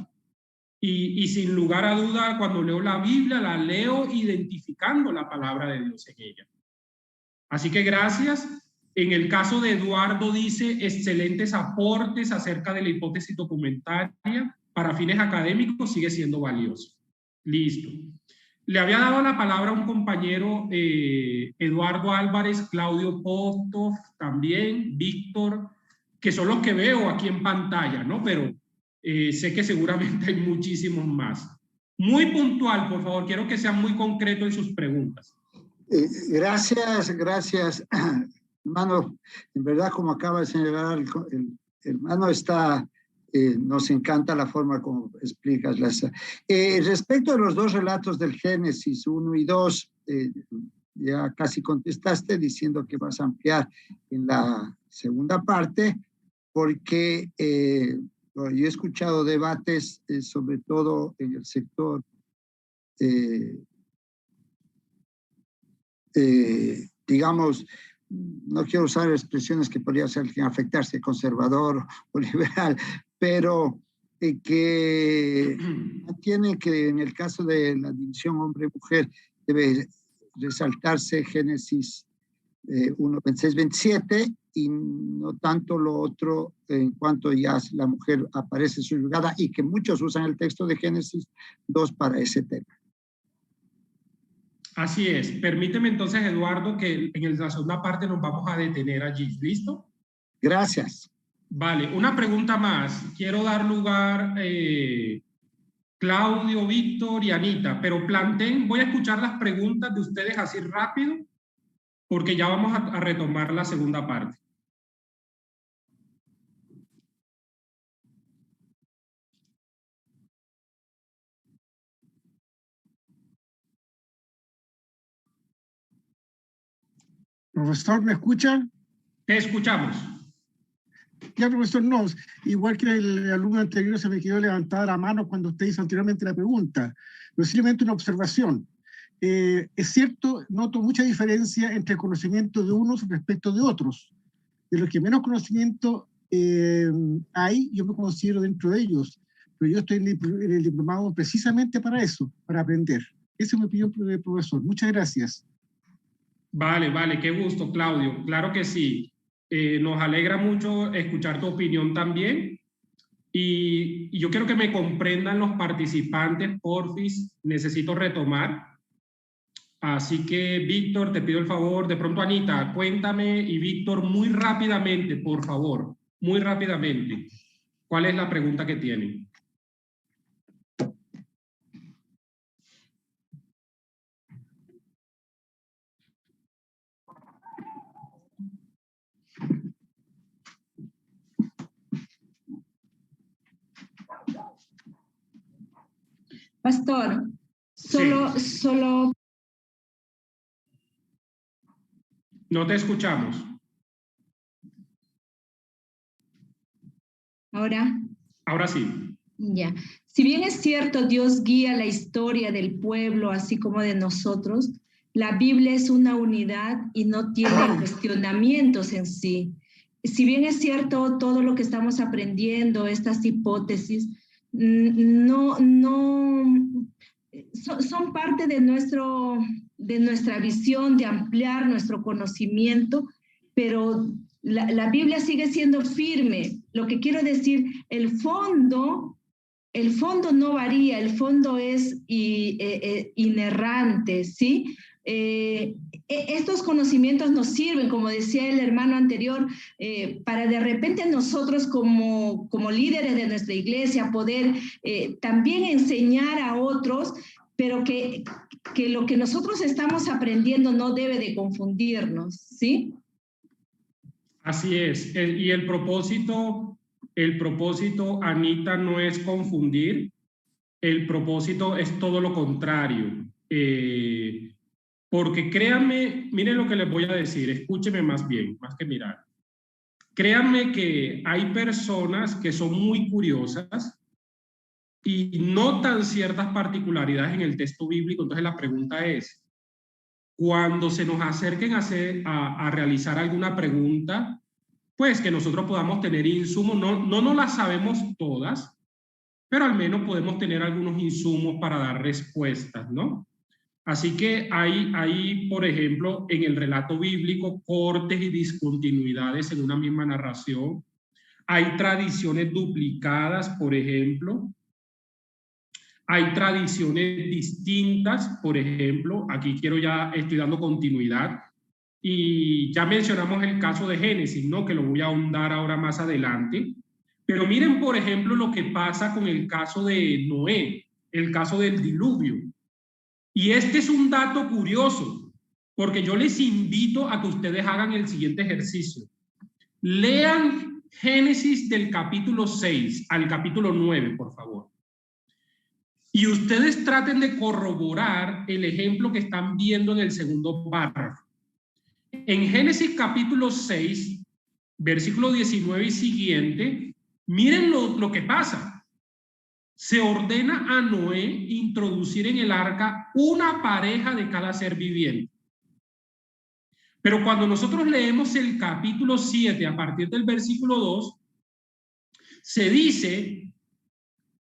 Y sin lugar a duda, cuando leo la Biblia, la leo identificando la palabra de Dios en ella. Así que gracias. En el caso de Eduardo dice excelentes aportes acerca de la hipótesis documentaria para fines académicos, sigue siendo valioso. Listo. Le había dado la palabra a un compañero, Eduardo Álvarez, Claudio Postov también, Víctor, que son los que veo aquí en pantalla, ¿no? Pero sé que seguramente hay muchísimos más. Muy puntual, por favor, quiero que sean muy concretos en sus preguntas. Gracias. Hermano, en verdad, como acaba de señalar el hermano, nos encanta la forma como explicas. Respecto a los dos relatos del Génesis 1 y 2, ya casi contestaste diciendo que vas a ampliar en la segunda parte, porque yo he escuchado debates, sobre todo en el sector digamos, no quiero usar expresiones que podría ser afectarse, conservador o liberal, pero que tiene que en el caso de la división hombre-mujer debe resaltarse Génesis 1, 26, 27 y no tanto lo otro en cuanto ya la mujer aparece subyugada, y que muchos usan el texto de Génesis 2 para ese tema. Así es. Permíteme entonces, Eduardo, que en la segunda parte nos vamos a detener allí. ¿Listo? Gracias. Vale, una pregunta más. Quiero dar lugar Claudio, Víctor y Anita, pero planteen, voy a escuchar las preguntas de ustedes así rápido, porque ya vamos a retomar la segunda parte. Profesor, ¿me escucha? Te escuchamos. Ya, profesor, no. Igual que el alumno anterior se me quedó levantada la mano cuando usted hizo anteriormente la pregunta. Pero simplemente una observación. Es cierto, noto mucha diferencia entre el conocimiento de unos respecto de otros. De los que menos conocimiento hay, yo me considero dentro de ellos. Pero yo estoy en el diplomado precisamente para eso, para aprender. Ese me pidió el profesor. Muchas gracias. Vale, vale, qué gusto, Claudio. Claro que sí. Nos alegra mucho escuchar tu opinión también. Y yo quiero que me comprendan los participantes, porfis. Necesito retomar. Así que, Víctor, te pido el favor. De pronto, Anita, cuéntame. Y Víctor, muy rápidamente, por favor. Muy rápidamente. ¿Cuál es la pregunta que tienen? Pastor, solo... No te escuchamos. ¿Ahora? Ahora sí. Ya. Si bien es cierto, Dios guía la historia del pueblo, así como de nosotros, la Biblia es una unidad y no tiene cuestionamientos en sí. Si bien es cierto, todo lo que estamos aprendiendo, estas hipótesis, son parte de nuestra visión de ampliar nuestro conocimiento, pero la Biblia sigue siendo firme. Lo que quiero decir, el fondo no varía, el fondo es inerrante, ¿sí? Estos conocimientos nos sirven, como decía el hermano anterior, para de repente nosotros como líderes de nuestra iglesia poder también enseñar a otros, pero que lo que nosotros estamos aprendiendo no debe de confundirnos, ¿sí? Así es. Y el propósito, Anita, no es confundir. El propósito es todo lo contrario. Porque créanme, miren lo que les voy a decir, escúcheme más bien, más que mirar. Créanme que hay personas que son muy curiosas y notan ciertas particularidades en el texto bíblico. Entonces la pregunta es, cuando se nos acerquen a realizar alguna pregunta, pues que nosotros podamos tener insumos, no las sabemos todas, pero al menos podemos tener algunos insumos para dar respuestas, ¿no? Así que hay, por ejemplo, en el relato bíblico, cortes y discontinuidades en una misma narración. Hay tradiciones duplicadas, por ejemplo. Hay tradiciones distintas, por ejemplo. Aquí estoy dando continuidad. Y ya mencionamos el caso de Génesis, ¿no? Que lo voy a ahondar ahora más adelante. Pero miren, por ejemplo, lo que pasa con el caso de Noé, el caso del diluvio. Y este es un dato curioso, porque yo les invito a que ustedes hagan el siguiente ejercicio. Lean Génesis del capítulo 6 al capítulo 9, por favor. Y ustedes traten de corroborar el ejemplo que están viendo en el segundo párrafo. En Génesis capítulo 6, versículo 19 y siguiente, miren lo que pasa. Se ordena a Noé introducir en el arca una pareja de cada ser viviente. Pero cuando nosotros leemos el capítulo 7, a partir del versículo 2, se dice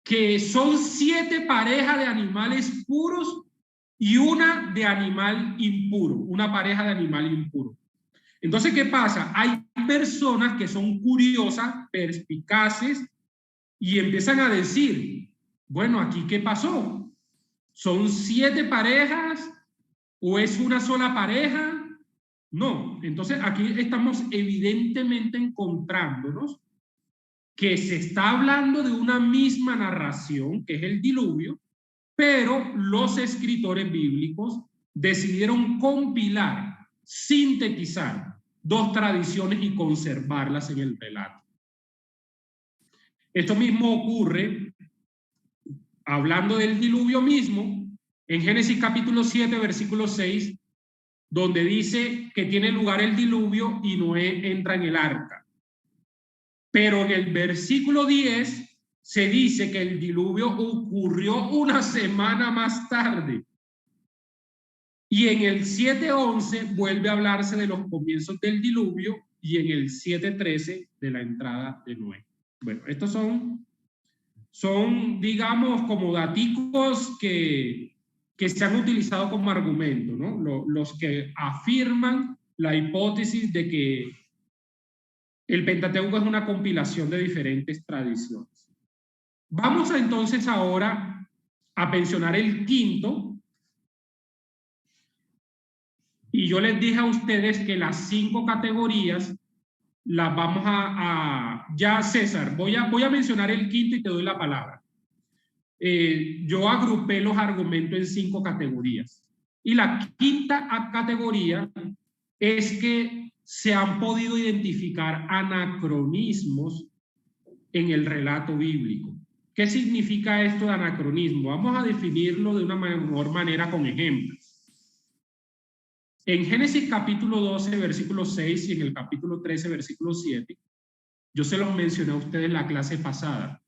que son 7 parejas de animales puros y una de animal impuro, una pareja de animal impuro. Entonces, ¿qué pasa? Hay personas que son curiosas, perspicaces, y empiezan a decir, bueno, ¿aquí qué pasó? ¿Son 7 parejas o es una sola pareja? No, entonces aquí estamos evidentemente encontrándonos que se está hablando de una misma narración, que es el diluvio, pero los escritores bíblicos decidieron compilar, sintetizar dos tradiciones y conservarlas en el relato. Esto mismo ocurre, hablando del diluvio mismo, en Génesis capítulo 7, versículo 6, donde dice que tiene lugar el diluvio y Noé entra en el arca. Pero en el versículo 10 se dice que el diluvio ocurrió una semana más tarde. Y en el 7:11 vuelve a hablarse de los comienzos del diluvio y en el 7:13 de la entrada de Noé. Bueno, estos son digamos, como daticos que se han utilizado como argumento, ¿no? Los que afirman la hipótesis de que el Pentateuco es una compilación de diferentes tradiciones. Vamos entonces ahora a mencionar el quinto. Y yo les dije a ustedes que las 5 categorías las vamos ya César, voy a mencionar el quinto y te doy la palabra. Yo agrupé los argumentos en 5 categorías. Y la quinta categoría es que se han podido identificar anacronismos en el relato bíblico. ¿Qué significa esto de anacronismo? Vamos a definirlo de una mejor manera con ejemplos. En Génesis capítulo 12, versículo 6 y en el capítulo 13, versículo 7, yo se los mencioné a ustedes en la clase pasada.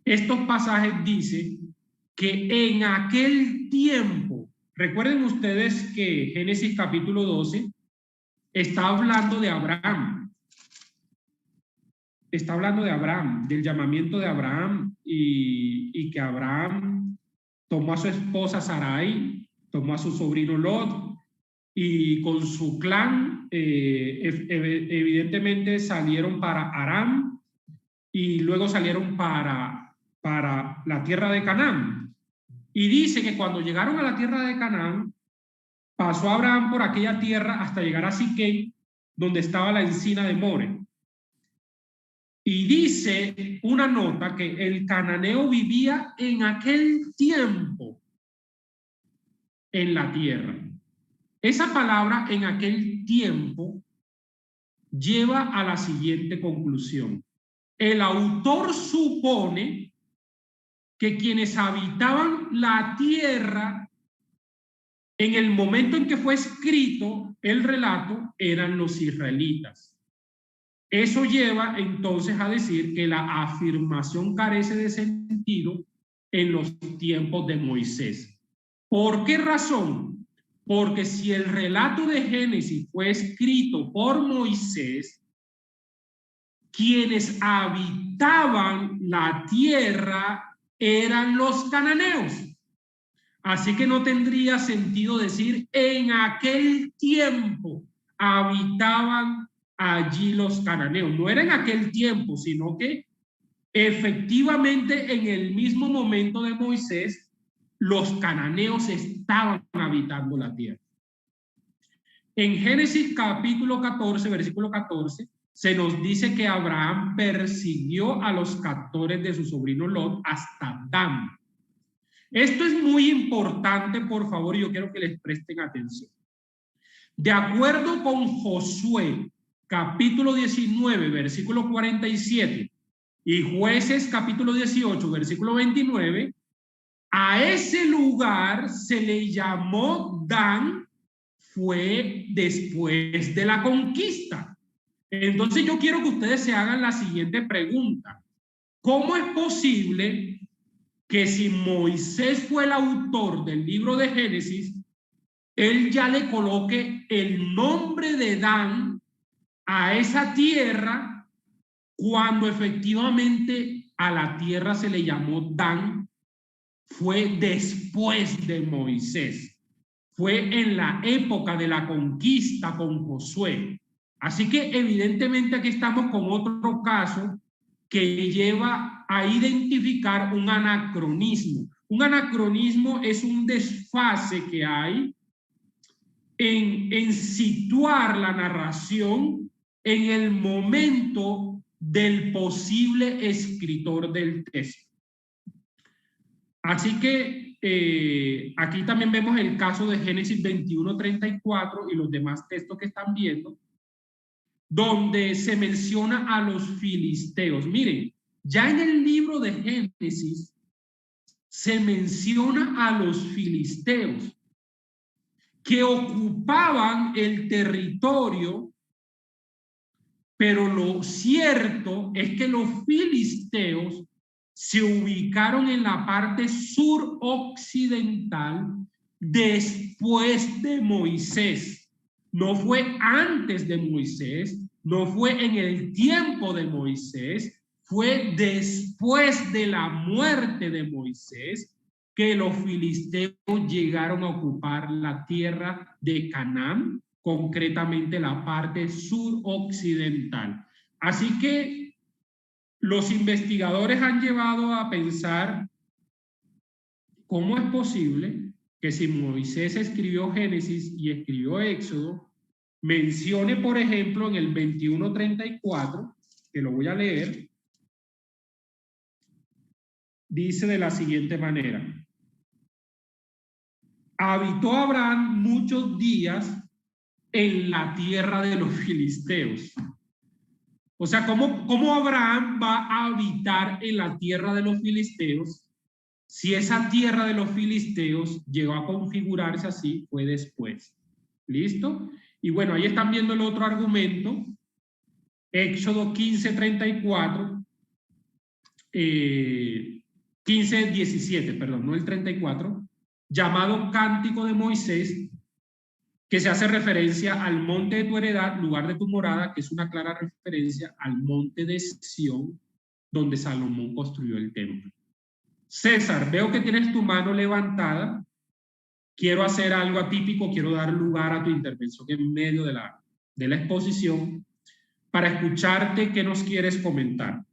Estos pasajes dicen que en aquel tiempo, recuerden ustedes que Génesis capítulo 12 está hablando de Abraham. Está hablando de Abraham, del llamamiento de Abraham y que Abraham tomó a su esposa Sarai, tomó a su sobrino Lot y con su clan evidentemente salieron para Aram y luego salieron para la tierra de Canaán. Y dice que cuando llegaron a la tierra de Canaán, pasó Abraham por aquella tierra hasta llegar a Siquem, donde estaba la encina de More. Y dice una nota que el cananeo vivía en aquel tiempo en la tierra. Esa palabra en aquel tiempo lleva a la siguiente conclusión. El autor supone que quienes habitaban la tierra en el momento en que fue escrito el relato eran los israelitas. Eso lleva entonces a decir que la afirmación carece de sentido en los tiempos de Moisés. ¿Por qué razón? Porque si el relato de Génesis fue escrito por Moisés, quienes habitaban la tierra eran los cananeos. Así que no tendría sentido decir en aquel tiempo habitaban allí los cananeos. No era en aquel tiempo, sino que efectivamente en el mismo momento de Moisés los cananeos estaban habitando la tierra. En Génesis capítulo 14, versículo 14, se nos dice que Abraham persiguió a los captores de su sobrino Lot hasta Dan. Esto es muy importante, por favor, y yo quiero que les presten atención. De acuerdo con Josué, capítulo 19, versículo 47, y Jueces, capítulo 18, versículo 29, a ese lugar se le llamó Dan, fue después de la conquista. Entonces yo quiero que ustedes se hagan la siguiente pregunta. ¿Cómo es posible que si Moisés fue el autor del libro de Génesis, él ya le coloque el nombre de Dan a esa tierra cuando efectivamente a la tierra se le llamó Dan? Fue después de Moisés, fue en la época de la conquista con Josué. Así que evidentemente aquí estamos con otro caso que lleva a identificar un anacronismo. Un anacronismo es un desfase que hay en situar la narración en el momento del posible escritor del texto. Así que aquí también vemos el caso de Génesis 21:34 y los demás textos que están viendo, donde se menciona a los filisteos. Miren, ya en el libro de Génesis se menciona a los filisteos que ocupaban el territorio, pero lo cierto es que los filisteos se ubicaron en la parte suroccidental después de Moisés. No fue antes de Moisés, no fue en el tiempo de Moisés, fue después de la muerte de Moisés que los filisteos llegaron a ocupar la tierra de Canaán, concretamente la parte suroccidental. Así que los investigadores han llevado a pensar cómo es posible que si Moisés escribió Génesis y escribió Éxodo, mencione, por ejemplo, en el 21:34, que lo voy a leer, dice de la siguiente manera: habitó Abraham muchos días en la tierra de los filisteos. O sea, ¿cómo Abraham va a habitar en la tierra de los filisteos si esa tierra de los filisteos llegó a configurarse así? Fue después. ¿Listo? Y bueno, ahí están viendo el otro argumento, Éxodo 15:34, 15:17, perdón, no el 34, llamado Cántico de Moisés, que se hace referencia al monte de tu heredad, lugar de tu morada, que es una clara referencia al monte de Sión, donde Salomón construyó el templo. César, veo que tienes tu mano levantada. Quiero hacer algo atípico, quiero dar lugar a tu intervención en medio de la exposición para escucharte qué nos quieres comentar.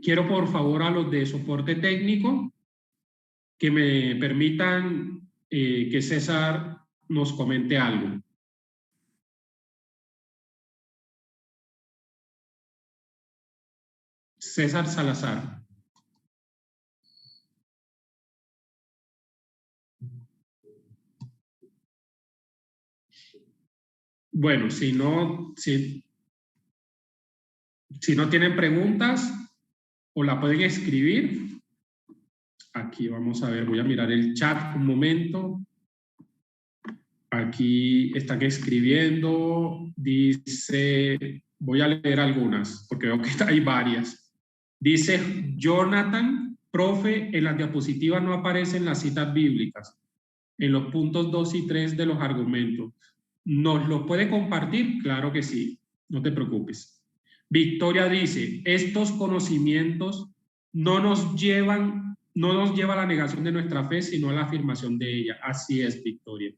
Quiero, por favor, a los de soporte técnico que me permitan que César nos comente algo. César Salazar. Bueno, si no tienen preguntas o la pueden escribir. Aquí vamos a ver, voy a mirar el chat un momento. Aquí están escribiendo, dice, voy a leer algunas porque veo que hay varias. Dice Jonathan, profe, en las diapositivas no aparecen las citas bíblicas, en los puntos 2 y 3 de los argumentos. ¿Nos lo puede compartir? Claro que sí, no te preocupes. Victoria dice, estos conocimientos no nos lleva a la negación de nuestra fe, sino a la afirmación de ella. Así es, Victoria.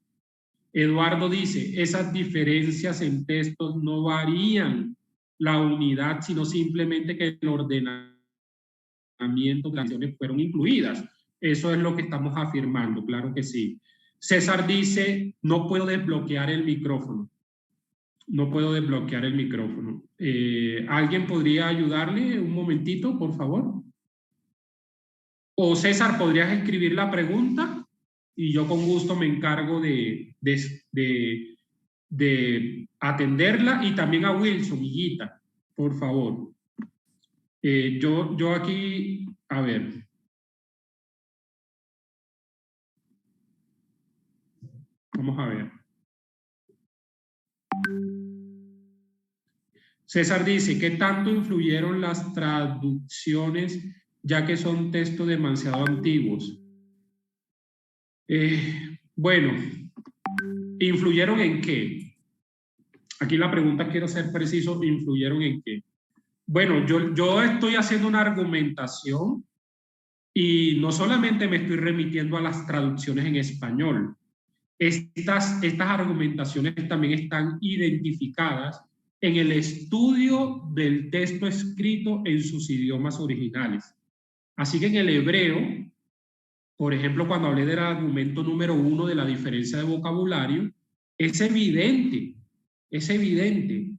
Eduardo dice, esas diferencias en textos no varían la unidad, sino simplemente que el ordenamiento de las canciones fueron incluidas. Eso es lo que estamos afirmando, claro que sí. César dice, no puedo desbloquear el micrófono. No puedo desbloquear el micrófono. ¿Alguien podría ayudarle un momentito, por favor? O César, ¿podrías escribir la pregunta? Y yo con gusto me encargo de atenderla. Y también a Wilson, Higuita, por favor. Yo aquí, a ver. Vamos a ver. César dice, ¿qué tanto influyeron las traducciones, ya que son textos demasiado antiguos? Bueno, ¿influyeron en qué? Aquí la pregunta, quiero ser preciso, ¿influyeron en qué? Bueno, yo estoy haciendo una argumentación y no solamente me estoy remitiendo a las traducciones en español. Estas argumentaciones también están identificadas en el estudio del texto escrito en sus idiomas originales. Así que en el hebreo Por ejemplo, cuando hablé del argumento número 1 de la diferencia de vocabulario, es evidente, es evidente.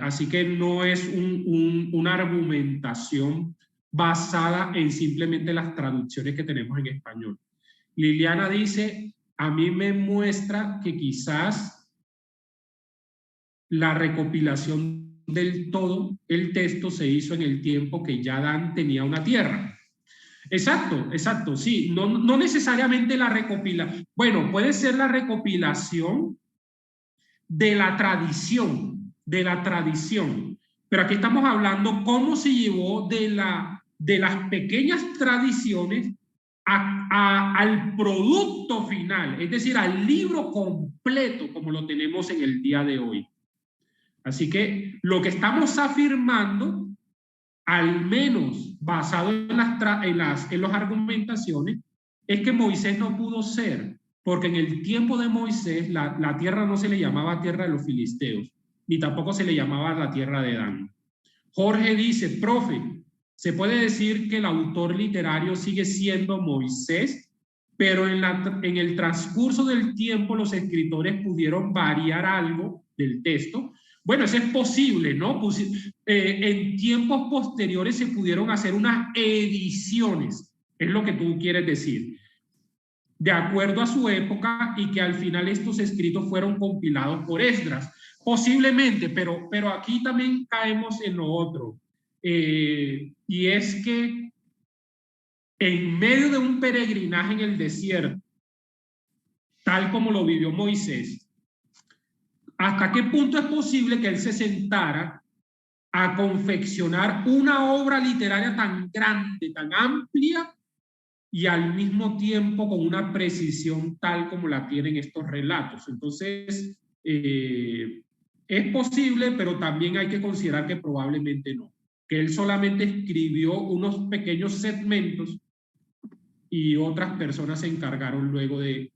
Así que no es una argumentación basada en simplemente las traducciones que tenemos en español. Liliana dice, a mí me muestra que quizás la recopilación del todo el texto se hizo en el tiempo que ya Adán tenía una tierra. Exacto, exacto, sí, no necesariamente la recopilación. Bueno, puede ser la recopilación de la tradición, pero aquí estamos hablando cómo se llevó de las pequeñas tradiciones al producto final, es decir, al libro completo como lo tenemos en el día de hoy. Así que lo que estamos afirmando, al menos basado en las argumentaciones, es que Moisés no pudo ser, porque en el tiempo de Moisés la tierra no se le llamaba tierra de los filisteos, ni tampoco se le llamaba la tierra de Dan. Jorge dice, profe, se puede decir que el autor literario sigue siendo Moisés, pero en el transcurso del tiempo los escritores pudieron variar algo del texto. Bueno, eso es posible, ¿no? En tiempos posteriores se pudieron hacer unas ediciones, es lo que tú quieres decir, de acuerdo a su época, y que al final estos escritos fueron compilados por Esdras. Posiblemente, pero aquí también caemos en lo otro. Y es que en medio de un peregrinaje en el desierto, tal como lo vivió Moisés, ¿hasta qué punto es posible que él se sentara a confeccionar una obra literaria tan grande, tan amplia, y al mismo tiempo con una precisión tal como la tienen estos relatos? Entonces, es posible, pero también hay que considerar que probablemente no, que él solamente escribió unos pequeños segmentos y otras personas se encargaron luego de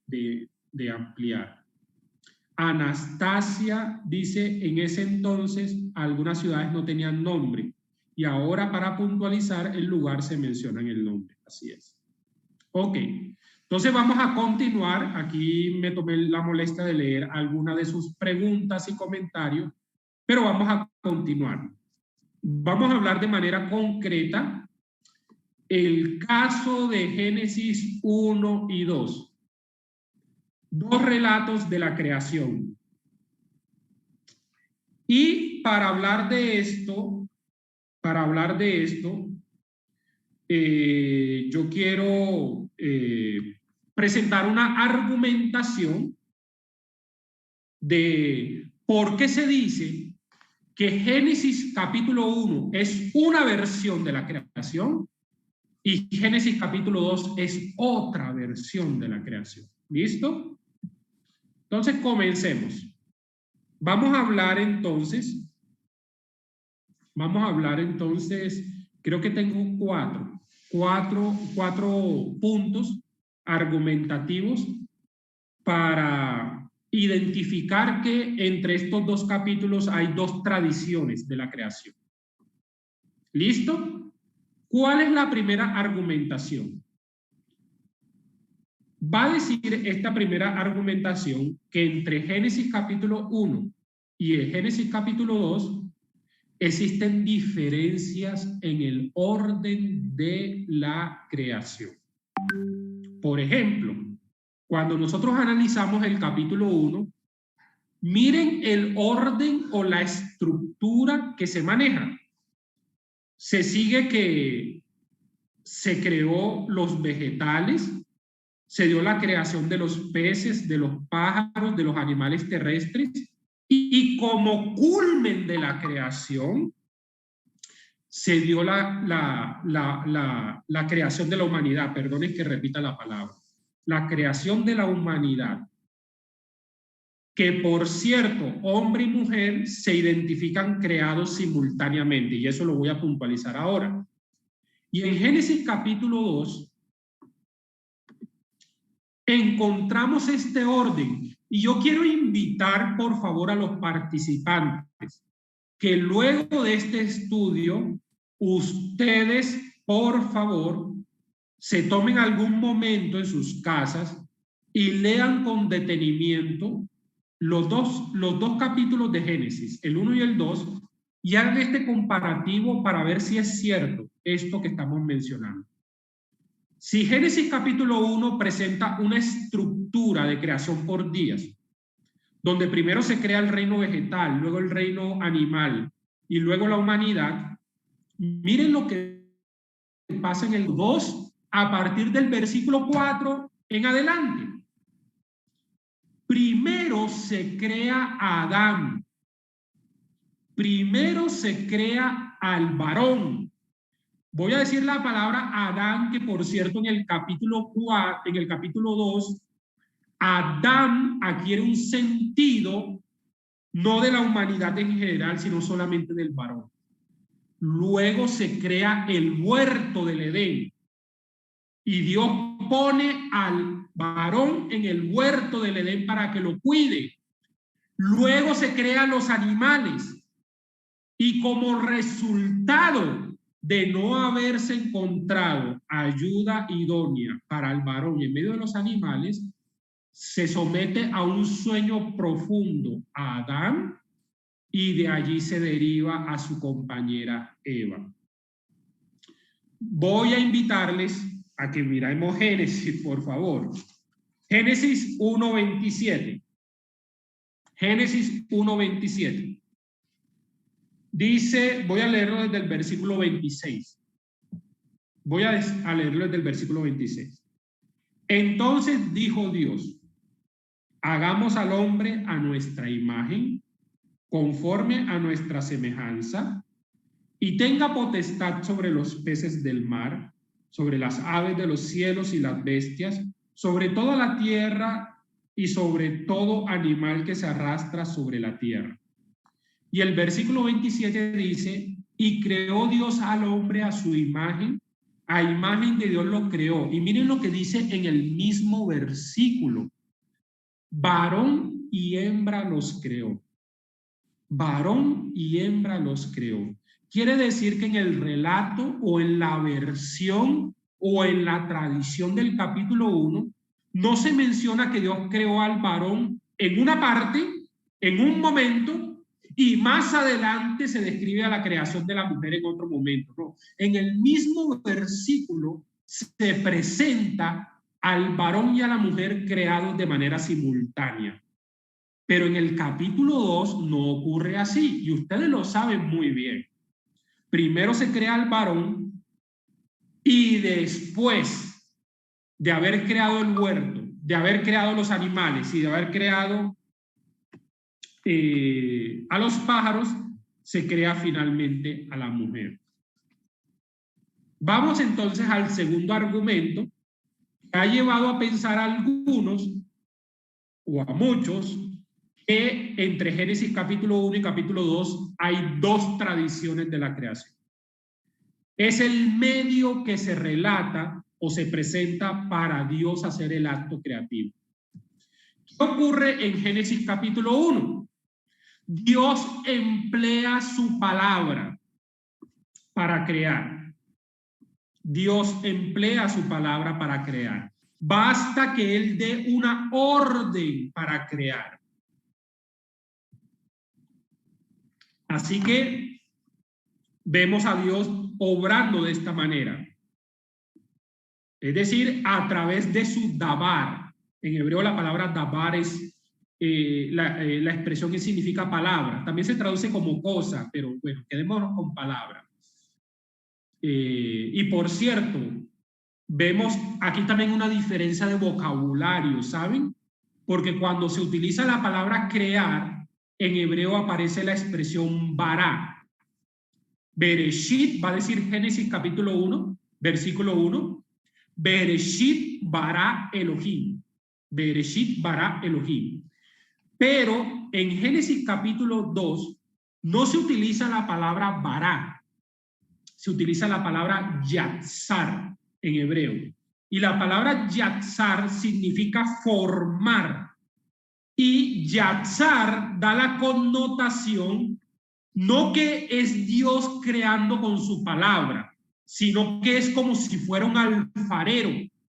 ampliar. Anastasia dice, en ese entonces algunas ciudades no tenían nombre y ahora para puntualizar el lugar se menciona en el nombre. Así es. Ok, entonces vamos a continuar. Aquí me tomé la molestia de leer algunas de sus preguntas y comentarios, pero vamos a continuar. Vamos a hablar de manera concreta el caso de Génesis 1 y 2. Dos relatos de la creación. Y para hablar de esto, yo quiero presentar una argumentación de por qué se dice que Génesis capítulo 1 es una versión de la creación y Génesis capítulo 2 es otra versión de la creación. ¿Listo? Entonces, comencemos. Vamos a hablar entonces, creo que tengo cuatro puntos argumentativos para identificar que entre estos dos capítulos hay dos tradiciones de la creación. ¿Listo? ¿Cuál es la primera argumentación? Va a decir esta primera argumentación que entre Génesis capítulo 1 y el Génesis capítulo 2 existen diferencias en el orden de la creación. Por ejemplo, cuando nosotros analizamos el capítulo 1, miren el orden o la estructura que se maneja. Se sigue que se creó los vegetales, se dio la creación de los peces, de los pájaros, de los animales terrestres, y como culmen de la creación se dio la creación de la humanidad. Perdonen que repita la palabra. La creación de la humanidad, que por cierto, hombre y mujer se identifican creados simultáneamente, y eso lo voy a puntualizar ahora. Y en Génesis capítulo 2 encontramos este orden, y yo quiero invitar por favor a los participantes que luego de este estudio ustedes por favor se tomen algún momento en sus casas y lean con detenimiento los dos capítulos de Génesis, el 1 y el 2, y hagan este comparativo para ver si es cierto esto que estamos mencionando. Si Génesis capítulo 1 presenta una estructura de creación por días, donde primero se crea el reino vegetal, luego el reino animal y luego la humanidad, miren lo que pasa en el 2 a partir del versículo 4 en adelante. Primero se crea a Adán. Primero se crea al varón. Voy a decir la palabra Adán, que por cierto en el capítulo 2, Adán adquiere un sentido no de la humanidad en general, sino solamente del varón. Luego se crea el huerto del Edén. Y Dios pone al varón en el huerto del Edén para que lo cuide. Luego se crean los animales. Y como resultado de no haberse encontrado ayuda idónea para el varón en medio de los animales, se somete a un sueño profundo a Adán y de allí se deriva a su compañera Eva. Voy a invitarles a que miremos Génesis, por favor. Génesis 1:27. Génesis 1:27. Dice, voy a leerlo desde el versículo 26. Voy a leerlo desde el versículo 26. Entonces dijo Dios, hagamos al hombre a nuestra imagen, conforme a nuestra semejanza, y tenga potestad sobre los peces del mar, sobre las aves de los cielos y las bestias, sobre toda la tierra y sobre todo animal que se arrastra sobre la tierra. Y el versículo 27 dice, y creó Dios al hombre a su imagen, a imagen de Dios lo creó. Y miren lo que dice en el mismo versículo, varón y hembra los creó. Varón y hembra los creó. Quiere decir que en el relato o en la versión o en la tradición del capítulo 1, no se menciona que Dios creó al varón en una parte, en un momento, y más adelante se describe a la creación de la mujer en otro momento. No, en el mismo versículo se presenta al varón y a la mujer creados de manera simultánea. Pero en el capítulo 2 no ocurre así, y ustedes lo saben muy bien. Primero se crea al varón y después de haber creado el huerto, de haber creado los animales y de haber creado a los pájaros, se crea finalmente a la mujer. Vamos entonces al segundo argumento que ha llevado a pensar a algunos o a muchos que entre Génesis capítulo 1 y capítulo 2 hay dos tradiciones de la creación. Es el medio que se relata o se presenta para Dios hacer el acto creativo. ¿Qué ocurre en Génesis capítulo 1? Dios emplea su palabra para crear. Dios emplea su palabra para crear. Basta que Él dé una orden para crear. Así que vemos a Dios obrando de esta manera. Es decir, a través de su dabar. En hebreo la palabra dabar es la expresión que significa palabra. También se traduce como cosa, pero bueno, quedémonos con palabra. Y por cierto, vemos aquí también una diferencia de vocabulario, ¿saben? Porque cuando se utiliza la palabra crear, en hebreo aparece la expresión bará. Bereshit va a decir Génesis capítulo 1, versículo 1. Bereshit bará Elohim. Bereshit bará Elohim. Pero en Génesis capítulo 2 no se utiliza la palabra bará, se utiliza la palabra yatzar en hebreo. Y la palabra yatzar significa formar. Y yatzar da la connotación no que es Dios creando con su palabra, sino que es como si fuera un alfarero,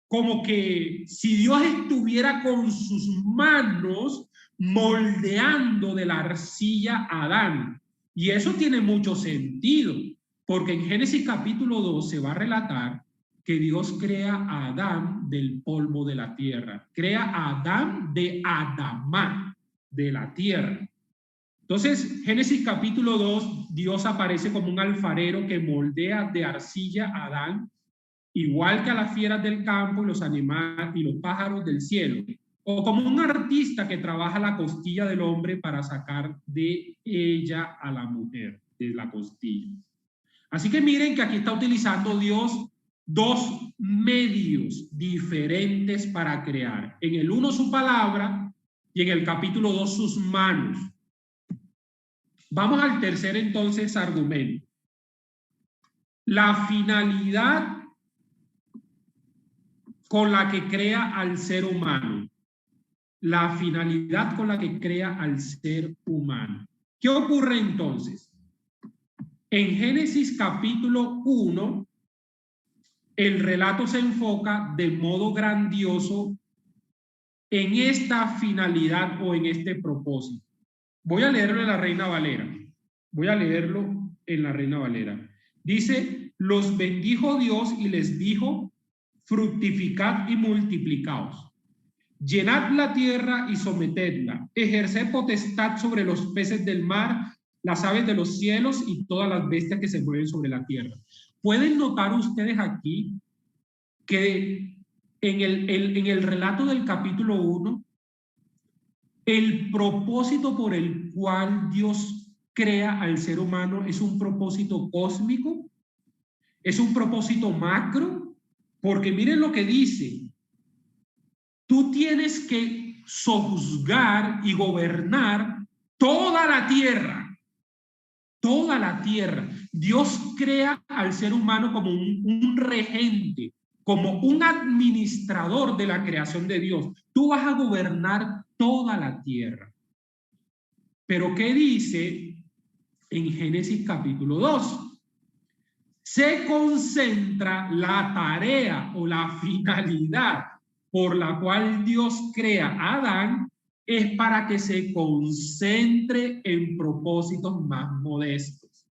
como que si Dios estuviera con sus manos moldeando de la arcilla a Adán. Y eso tiene mucho sentido, porque en Génesis capítulo 2 se va a relatar que Dios crea a Adán del polvo de la tierra, crea a Adán de Adamá, de la tierra. Entonces, Génesis capítulo 2, Dios aparece como un alfarero que moldea de arcilla a Adán, igual que a las fieras del campo y los animales y los pájaros del cielo, o como un artista que trabaja la costilla del hombre para sacar de ella a la mujer, de la costilla. Así que miren que aquí está utilizando Dios dos medios diferentes para crear. En el uno su palabra y en el capítulo 2 sus manos. Vamos al tercer entonces argumento. La finalidad con la que crea al ser humano. La finalidad con la que crea al ser humano. ¿Qué ocurre entonces? En Génesis capítulo 1, el relato se enfoca de modo grandioso en esta finalidad o en este propósito. Voy a leerlo en la Reina Valera. Dice, los bendijo Dios y les dijo, fructificad y multiplicaos. Llenad la tierra y sometedla. Ejerced potestad sobre los peces del mar, las aves de los cielos y todas las bestias que se mueven sobre la tierra. ¿Pueden notar ustedes aquí que en el relato del capítulo 1, el propósito por el cual Dios crea al ser humano es un propósito cósmico? ¿Es un propósito macro? Porque miren lo que dice. Tú tienes que sojuzgar y gobernar toda la tierra. Toda la tierra. Dios crea al ser humano como un regente, como un administrador de la creación de Dios. Tú vas a gobernar toda la tierra. Pero ¿qué dice en Génesis capítulo 2? Se concentra la tarea o la finalidad por la cual Dios crea a Adán es para que se concentre en propósitos más modestos.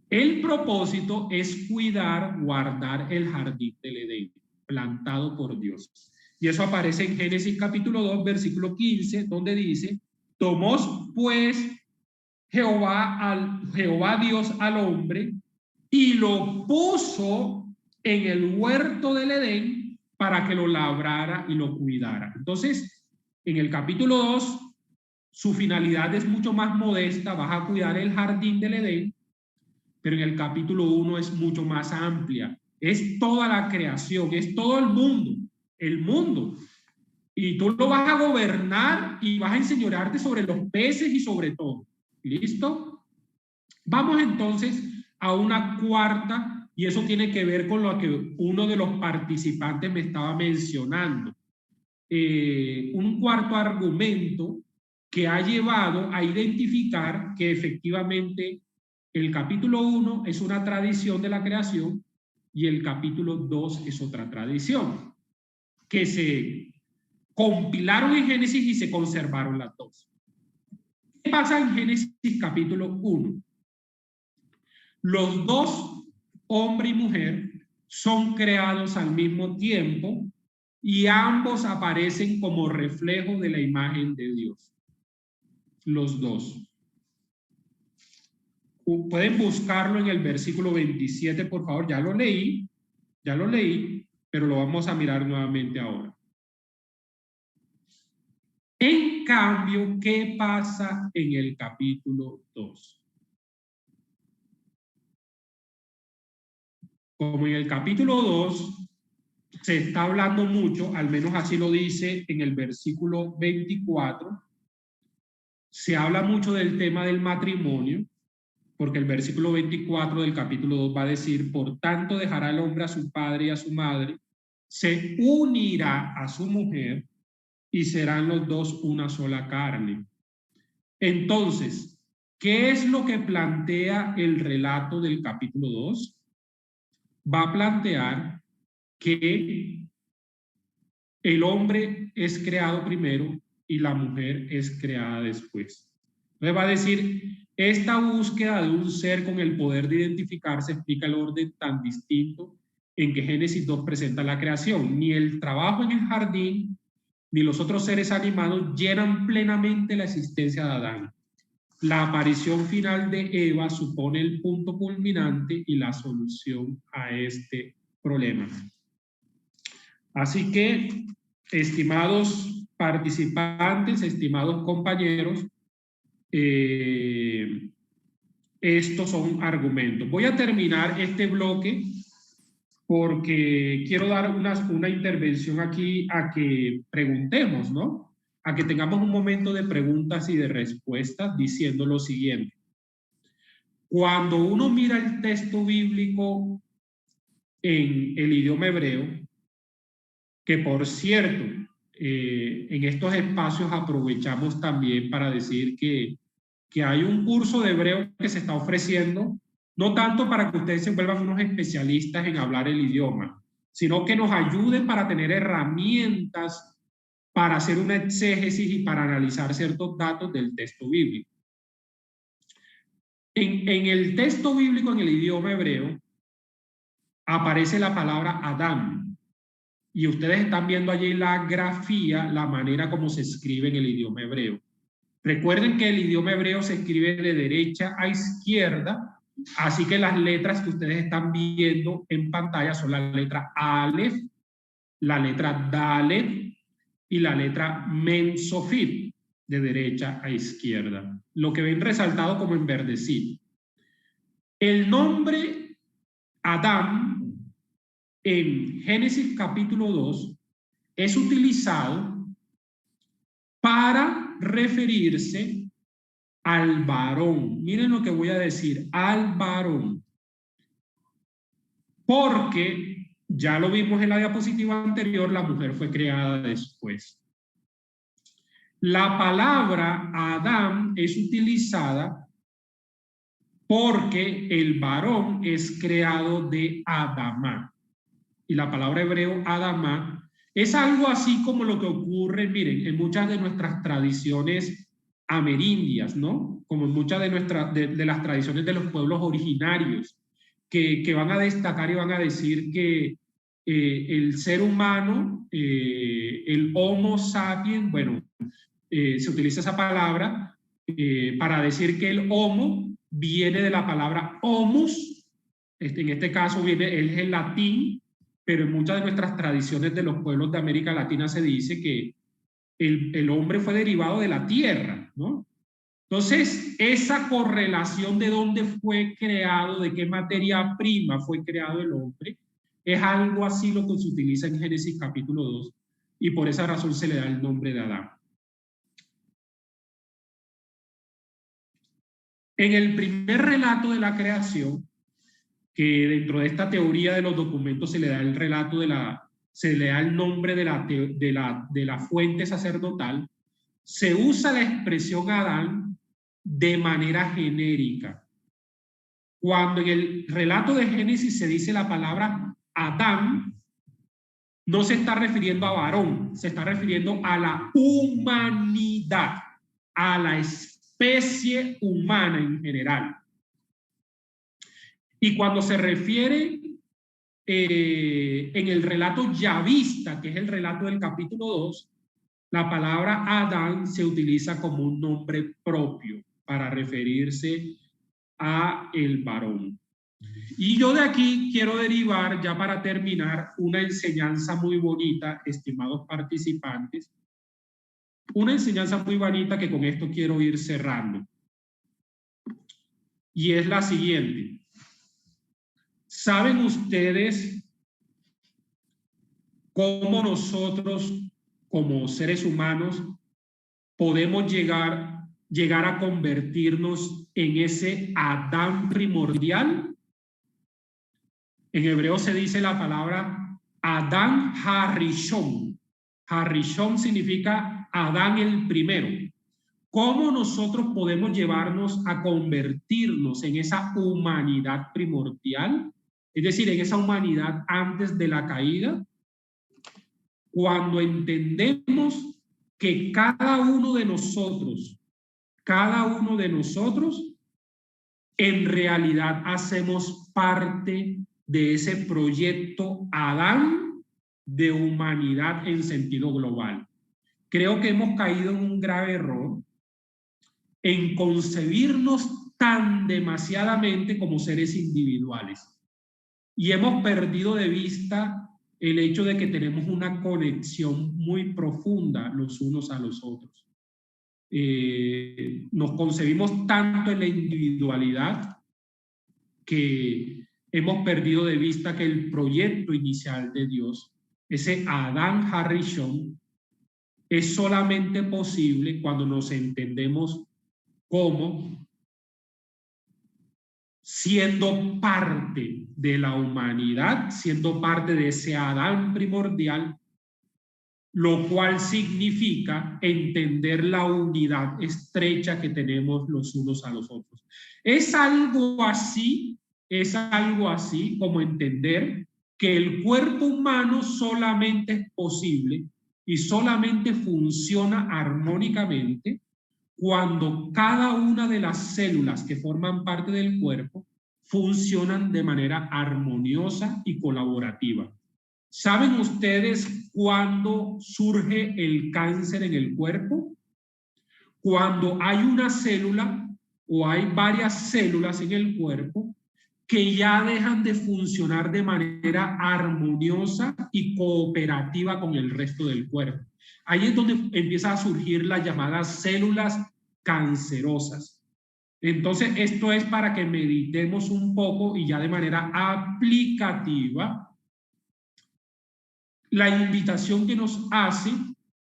El propósito es cuidar, guardar el jardín del Edén, plantado por Dios. Y eso aparece en Génesis capítulo 2, versículo 15, donde dice, tomó pues Jehová Dios al hombre y lo puso en el huerto del Edén para que lo labrara y lo cuidara. Entonces, en el capítulo 2, su finalidad es mucho más modesta, vas a cuidar el jardín del Edén, pero en el capítulo 1 es mucho más amplia. Es toda la creación, es todo el mundo. Y tú lo vas a gobernar y vas a enseñorearte sobre los peces y sobre todo. ¿Listo? Vamos entonces a una cuarta, y eso tiene que ver con lo que uno de los participantes me estaba mencionando. Un cuarto argumento que ha llevado a identificar que efectivamente el capítulo 1 es una tradición de la creación y el capítulo 2 es otra tradición, que se compilaron en Génesis y se conservaron las dos. ¿Qué pasa en Génesis capítulo 1? Los dos, hombre y mujer, son creados al mismo tiempo y ambos aparecen como reflejo de la imagen de Dios. Los dos. Pueden buscarlo en el versículo 27, por favor. Ya lo leí, pero lo vamos a mirar nuevamente ahora. En cambio, ¿qué pasa en el capítulo 2? Como en el capítulo 2 se está hablando mucho, al menos así lo dice en el versículo 24, se habla mucho del tema del matrimonio, porque el versículo 24 del capítulo 2 va a decir, por tanto dejará el hombre a su padre y a su madre, se unirá a su mujer y serán los dos una sola carne. Entonces, ¿qué es lo que plantea el relato del capítulo 2? va a plantear que el hombre es creado primero y la mujer es creada después. Entonces va a decir, esta búsqueda de un ser con el poder de identificarse explica el orden tan distinto en que Génesis 2 presenta la creación. Ni el trabajo en el jardín, ni los otros seres animados llenan plenamente la existencia de Adán. La aparición final de Eva supone el punto culminante y la solución a este problema. Así que, estimados participantes, estimados compañeros, estos son argumentos. Voy a terminar este bloque porque quiero dar una intervención aquí a que preguntemos, ¿no? A que tengamos un momento de preguntas y de respuestas diciendo lo siguiente. Cuando uno mira el texto bíblico en el idioma hebreo, que por cierto, en estos espacios aprovechamos también para decir que hay un curso de hebreo que se está ofreciendo, no tanto para que ustedes se vuelvan unos especialistas en hablar el idioma, sino que nos ayuden para tener herramientas para hacer una exégesis y para analizar ciertos datos del texto bíblico. En el texto bíblico, en el idioma hebreo, aparece la palabra Adán. Y ustedes están viendo allí la grafía, la manera como se escribe en el idioma hebreo. Recuerden que el idioma hebreo se escribe de derecha a izquierda, así que las letras que ustedes están viendo en pantalla son la letra Aleph, la letra Dalet y la letra Men Sofit, de derecha a izquierda. Lo que ven resaltado como en verdecito. El nombre Adán en Génesis capítulo 2 es utilizado para referirse al varón. Miren lo que voy a decir, al varón. Porque, ya lo vimos en la diapositiva anterior, la mujer fue creada después. La palabra Adán es utilizada porque el varón es creado de Adamá. Y la palabra hebreo Adamá es algo así como lo que ocurre, miren, en muchas de nuestras tradiciones amerindias, ¿no? Como en muchas de las tradiciones de los pueblos originarios, que van a destacar y van a decir que el ser humano, el Homo sapiens, bueno, se utiliza esa palabra para decir que el Homo viene de la palabra homus, en este caso es el latín, pero en muchas de nuestras tradiciones de los pueblos de América Latina se dice que el hombre fue derivado de la tierra, ¿no? Entonces, esa correlación de dónde fue creado, de qué materia prima fue creado el hombre, es algo así lo que se utiliza en Génesis capítulo 2, y por esa razón se le da el nombre de Adán. En el primer relato de la creación, que dentro de esta teoría de los documentos se le da el relato se le da el nombre de la fuente sacerdotal, se usa la expresión Adán de manera genérica. Cuando en el relato de Génesis se dice la palabra Adán, no se está refiriendo a varón, se está refiriendo a la humanidad, a la especie humana en general. Y cuando se refiere en el relato yavista, que es el relato del capítulo 2, la palabra Adán se utiliza como un nombre propio para referirse a el varón. Y yo de aquí quiero derivar, ya para terminar, una enseñanza muy bonita, estimados participantes, una enseñanza muy bonita que con esto quiero ir cerrando. Y es la siguiente. ¿Saben ustedes cómo nosotros, como seres humanos, podemos llegar a convertirnos en ese Adán primordial? En hebreo se dice la palabra Adán Harishon. Harishon significa Adán el primero. ¿Cómo nosotros podemos llevarnos a convertirnos en esa humanidad primordial? es decir, en esa humanidad antes de la caída, cuando entendemos que cada uno de nosotros, en realidad hacemos parte de ese proyecto Adán de humanidad en sentido global. Creo que hemos caído en un grave error en concebirnos tan demasiadamente como seres individuales. Y hemos perdido de vista el hecho de que tenemos una conexión muy profunda los unos a los otros. Nos concebimos tanto en la individualidad que hemos perdido de vista que el proyecto inicial de Dios, ese Adán Harishon, es solamente posible cuando nos entendemos como siendo parte de la humanidad, siendo parte de ese Adán primordial, lo cual significa entender la unidad estrecha que tenemos los unos a los otros. Es algo así como entender que el cuerpo humano solamente es posible y solamente funciona armónicamente cuando cada una de las células que forman parte del cuerpo funcionan de manera armoniosa y colaborativa. ¿Saben ustedes cuándo surge el cáncer en el cuerpo? Cuando hay una célula o hay varias células en el cuerpo que ya dejan de funcionar de manera armoniosa y cooperativa con el resto del cuerpo. Ahí es donde empiezan a surgir las llamadas células cancerosas. Entonces, esto es para que meditemos un poco y ya de manera aplicativa la invitación que nos hace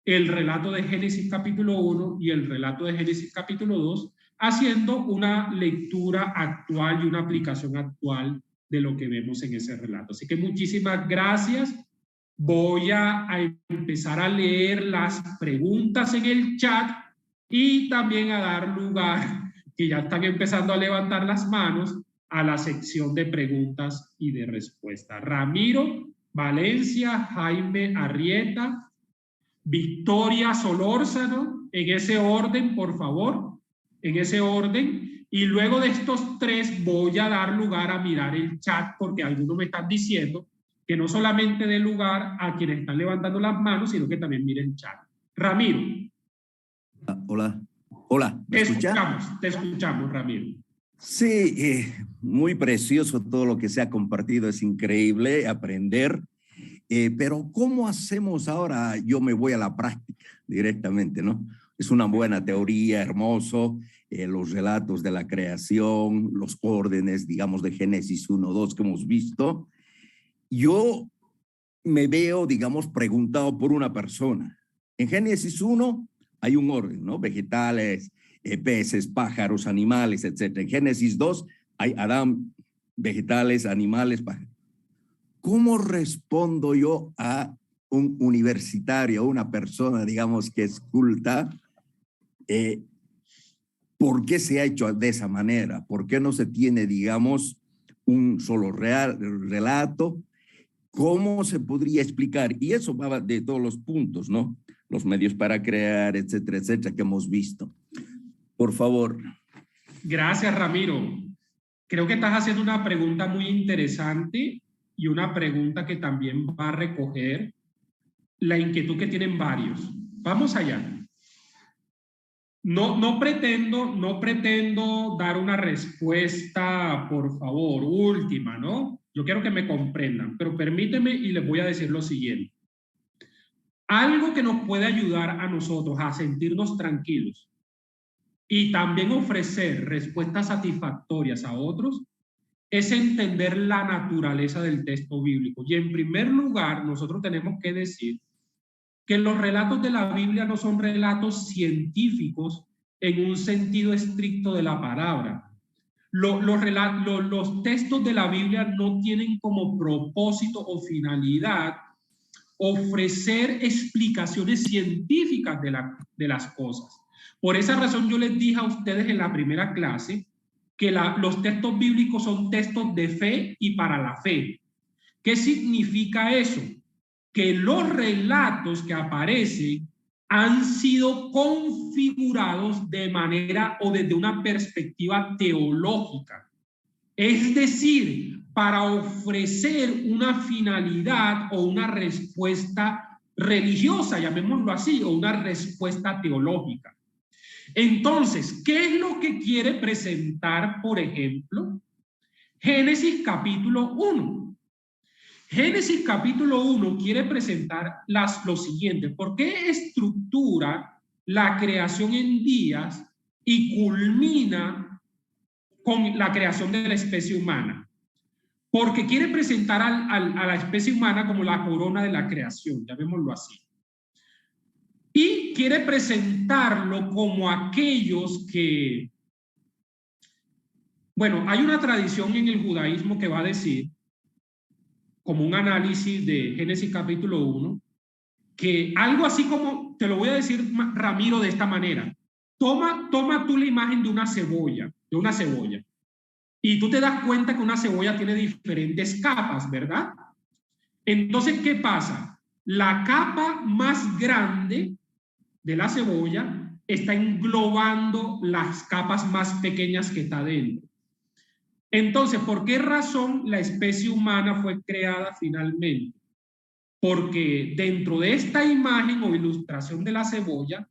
el relato de Génesis capítulo 1 y el relato de Génesis capítulo 2, haciendo una lectura actual y una aplicación actual de lo que vemos en ese relato. Así que muchísimas gracias. Voy a empezar a leer las preguntas en el chat y también a dar lugar, que ya están empezando a levantar las manos, a la sección de preguntas y de respuestas. Ramiro Valencia, Jaime Arrieta, Victoria Solórzano, en ese orden, por favor, en ese orden. Y luego de estos tres voy a dar lugar a mirar el chat, porque algunos me están diciendo que no solamente dé lugar a quienes están levantando las manos, sino que también miren el chat. Ramiro. Hola, ¿me escuchas? Te escuchamos, Ramiro. Sí, muy precioso todo lo que se ha compartido, es increíble aprender, pero ¿cómo hacemos ahora? Yo me voy a la práctica directamente, ¿no? Es una buena teoría, hermoso, los relatos de la creación, los órdenes, digamos, de Génesis 1, 2 que hemos visto. Yo me veo, digamos, preguntado por una persona. En Génesis 1 hay un orden, ¿no? Vegetales, peces, pájaros, animales, etc. En Génesis 2 hay Adán, vegetales, animales, pájaros. ¿Cómo respondo yo a un universitario, a una persona, digamos, que es culta? ¿Por qué se ha hecho de esa manera? ¿Por qué no se tiene, digamos, un solo relato? ¿Cómo se podría explicar? Y eso va de todos los puntos, ¿no? Los medios para crear, etcétera, etcétera, que hemos visto. Por favor. Gracias, Ramiro. Creo que estás haciendo una pregunta muy interesante y una pregunta que también va a recoger la inquietud que tienen varios. Vamos allá. No pretendo dar una respuesta, por favor, última, ¿no? Yo quiero que me comprendan, pero permíteme y les voy a decir lo siguiente. Algo que nos puede ayudar a nosotros a sentirnos tranquilos y también ofrecer respuestas satisfactorias a otros es entender la naturaleza del texto bíblico. Y en primer lugar, nosotros tenemos que decir que los relatos de la Biblia no son relatos científicos en un sentido estricto de la palabra. Los textos de la Biblia no tienen como propósito o finalidad ofrecer explicaciones científicas de las cosas. Por esa razón yo les dije a ustedes en la primera clase que los textos bíblicos son textos de fe y para la fe. ¿Qué significa eso? Que los relatos que aparecen han sido configurados de manera o desde una perspectiva teológica. Es decir, para ofrecer una finalidad o una respuesta religiosa, llamémoslo así, o una respuesta teológica. Entonces, ¿qué es lo que quiere presentar, por ejemplo, Génesis capítulo 1? Génesis capítulo 1 quiere presentar lo siguiente. ¿Por qué estructura la creación en días y culmina con la creación de la especie humana? Porque quiere presentar a la especie humana como la corona de la creación, llamémoslo así. Y quiere presentarlo como aquellos que... Bueno, hay una tradición en el judaísmo que va a decir, como un análisis de Génesis capítulo 1, que algo así como, te lo voy a decir, Ramiro, de esta manera. Toma tú la imagen de una cebolla, y tú te das cuenta que una cebolla tiene diferentes capas, ¿verdad? Entonces, ¿qué pasa? La capa más grande de la cebolla está englobando las capas más pequeñas que está dentro. Entonces, ¿por qué razón la especie humana fue creada finalmente? Porque dentro de esta imagen o ilustración de la cebolla,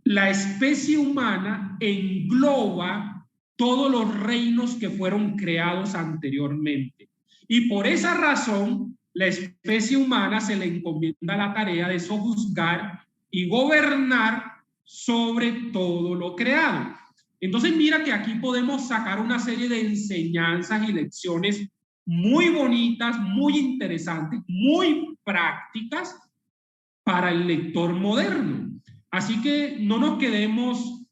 la especie humana engloba todos los reinos que fueron creados anteriormente. Y por esa razón, la especie humana se le encomienda la tarea de sojuzgar y gobernar sobre todo lo creado. Entonces mira que aquí podemos sacar una serie de enseñanzas y lecciones muy bonitas, muy interesantes, muy prácticas para el lector moderno. Así que no nos quedemos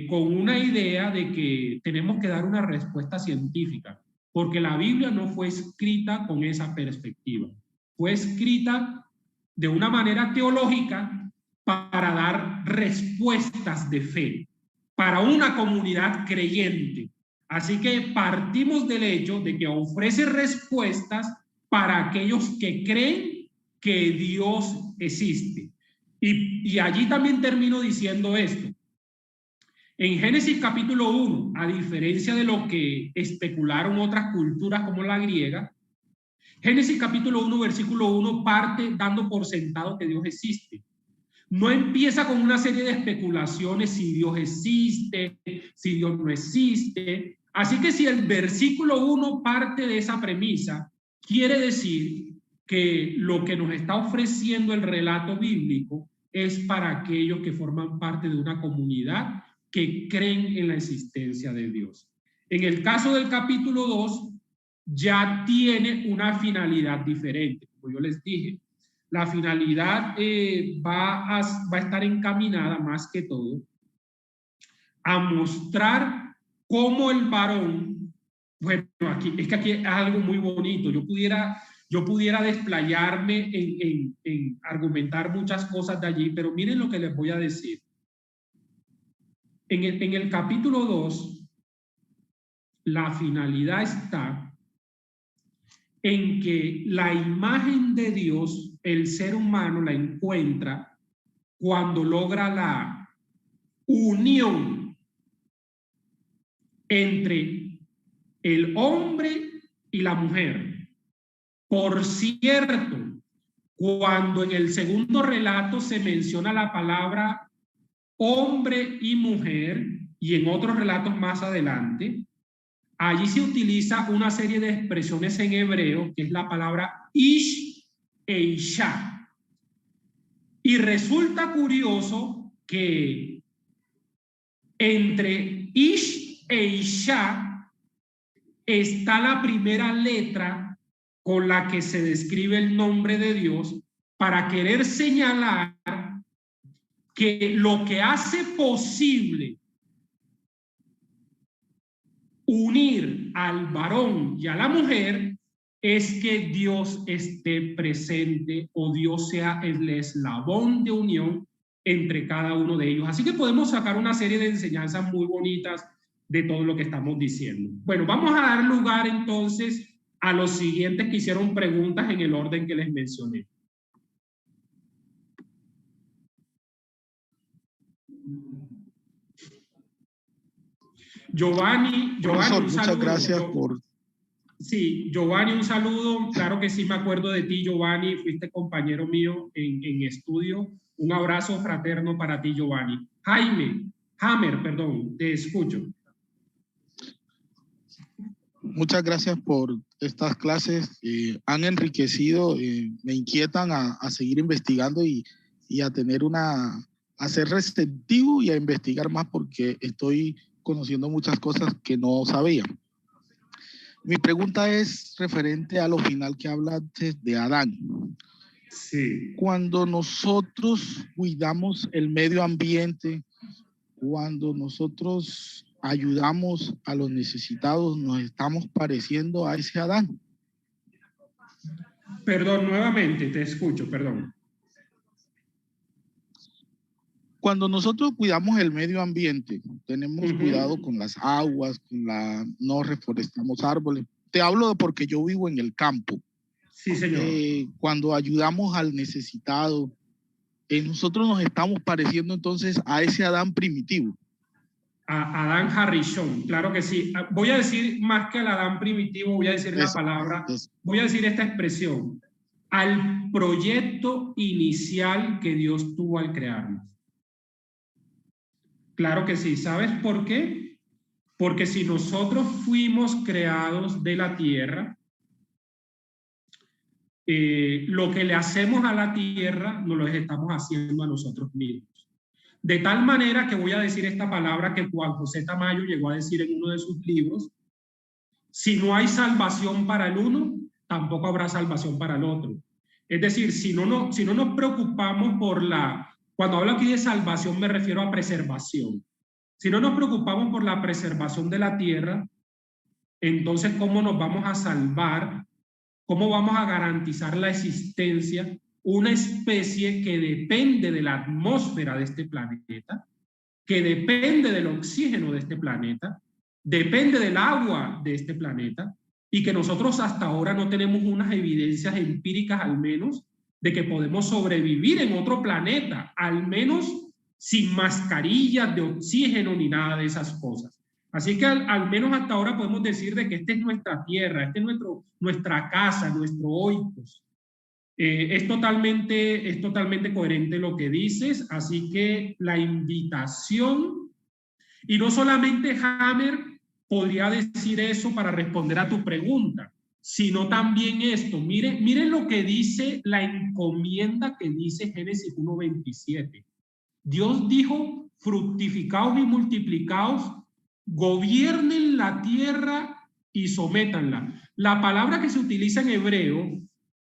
con una idea de que tenemos que dar una respuesta científica, porque la Biblia no fue escrita con esa perspectiva. Fue escrita de una manera teológica para dar respuestas de fe para una comunidad creyente. Así que partimos del hecho de que ofrece respuestas para aquellos que creen que Dios existe. Y allí también termino diciendo esto. En Génesis capítulo 1, a diferencia de lo que especularon otras culturas como la griega, Génesis capítulo 1, versículo 1 parte dando por sentado que Dios existe. No empieza con una serie de especulaciones si Dios existe, si Dios no existe. Así que si el versículo 1 parte de esa premisa, quiere decir que lo que nos está ofreciendo el relato bíblico es para aquellos que forman parte de una comunidad que creen en la existencia de Dios. En el caso del capítulo 2, ya tiene una finalidad diferente, como yo les dije. La finalidad va a estar encaminada más que todo a mostrar cómo el varón, bueno, aquí es algo muy bonito. Yo pudiera desplayarme en argumentar muchas cosas de allí, pero miren lo que les voy a decir. En el capítulo 2, la finalidad está en que la imagen de Dios, el ser humano la encuentra cuando logra la unión entre el hombre y la mujer. Por cierto, cuando en el segundo relato se menciona la palabra hombre y mujer, y en otros relatos más adelante, allí se utiliza una serie de expresiones en hebreo, que es la palabra ish e isha. Y resulta curioso que entre ish e isha está la primera letra con la que se describe el nombre de Dios, para querer señalar que lo que hace posible unir al varón y a la mujer es que Dios esté presente, o Dios sea el eslabón de unión entre cada uno de ellos. Así que podemos sacar una serie de enseñanzas muy bonitas de todo lo que estamos diciendo. Bueno, vamos a dar lugar entonces a los siguientes que hicieron preguntas en el orden que les mencioné. Giovanni, profesor, un saludo. Muchas gracias por... Sí, Giovanni, un saludo. Claro que sí, me acuerdo de ti, Giovanni. Fuiste compañero mío en estudio. Un abrazo fraterno para ti, Giovanni. Hammer, te escucho. Muchas gracias por estas clases. Han enriquecido, me inquietan a seguir investigando y a tener a ser receptivo y a investigar más, porque estoy conociendo muchas cosas que no sabía. Mi pregunta es referente a lo final que hablaste de Adán. Sí. Cuando nosotros cuidamos el medio ambiente, cuando nosotros ayudamos a los necesitados, nos estamos pareciendo a ese Adán. Perdón, nuevamente, te escucho, perdón. Cuando nosotros cuidamos el medio ambiente, tenemos cuidado con las aguas, no reforestamos árboles. Te hablo porque yo vivo en el campo. Sí, señor. Cuando ayudamos al necesitado, nosotros nos estamos pareciendo entonces a ese Adán primitivo. A Adán Harrison, claro que sí. Voy a decir más que al Adán primitivo, voy a decir voy a decir esta expresión, al proyecto inicial que Dios tuvo al crearnos. Claro que sí. ¿Sabes por qué? Porque si nosotros fuimos creados de la tierra, lo que le hacemos a la tierra, nos lo estamos haciendo a nosotros mismos. De tal manera que voy a decir esta palabra que Juan José Tamayo llegó a decir en uno de sus libros: si no hay salvación para el uno, tampoco habrá salvación para el otro. Es decir, si no nos preocupamos por cuando hablo aquí de salvación me refiero a preservación. Si no nos preocupamos por la preservación de la tierra, entonces ¿cómo nos vamos a salvar? ¿Cómo vamos a garantizar la existencia? Una especie que depende de la atmósfera de este planeta, que depende del oxígeno de este planeta, depende del agua de este planeta, y que nosotros hasta ahora no tenemos unas evidencias empíricas al menos de que podemos sobrevivir en otro planeta, al menos sin mascarillas de oxígeno ni nada de esas cosas. Así que al menos hasta ahora podemos decir de que esta es nuestra tierra, este es nuestra casa, nuestro oikos. Es totalmente coherente lo que dices, así que la invitación, y no solamente Hammer podría decir eso para responder a tu pregunta, sino también esto. Miren lo que dice la encomienda que dice Génesis 1:27. Dios dijo: fructificaos y multiplicaos, gobiernen la tierra y sométanla. La palabra que se utiliza en hebreo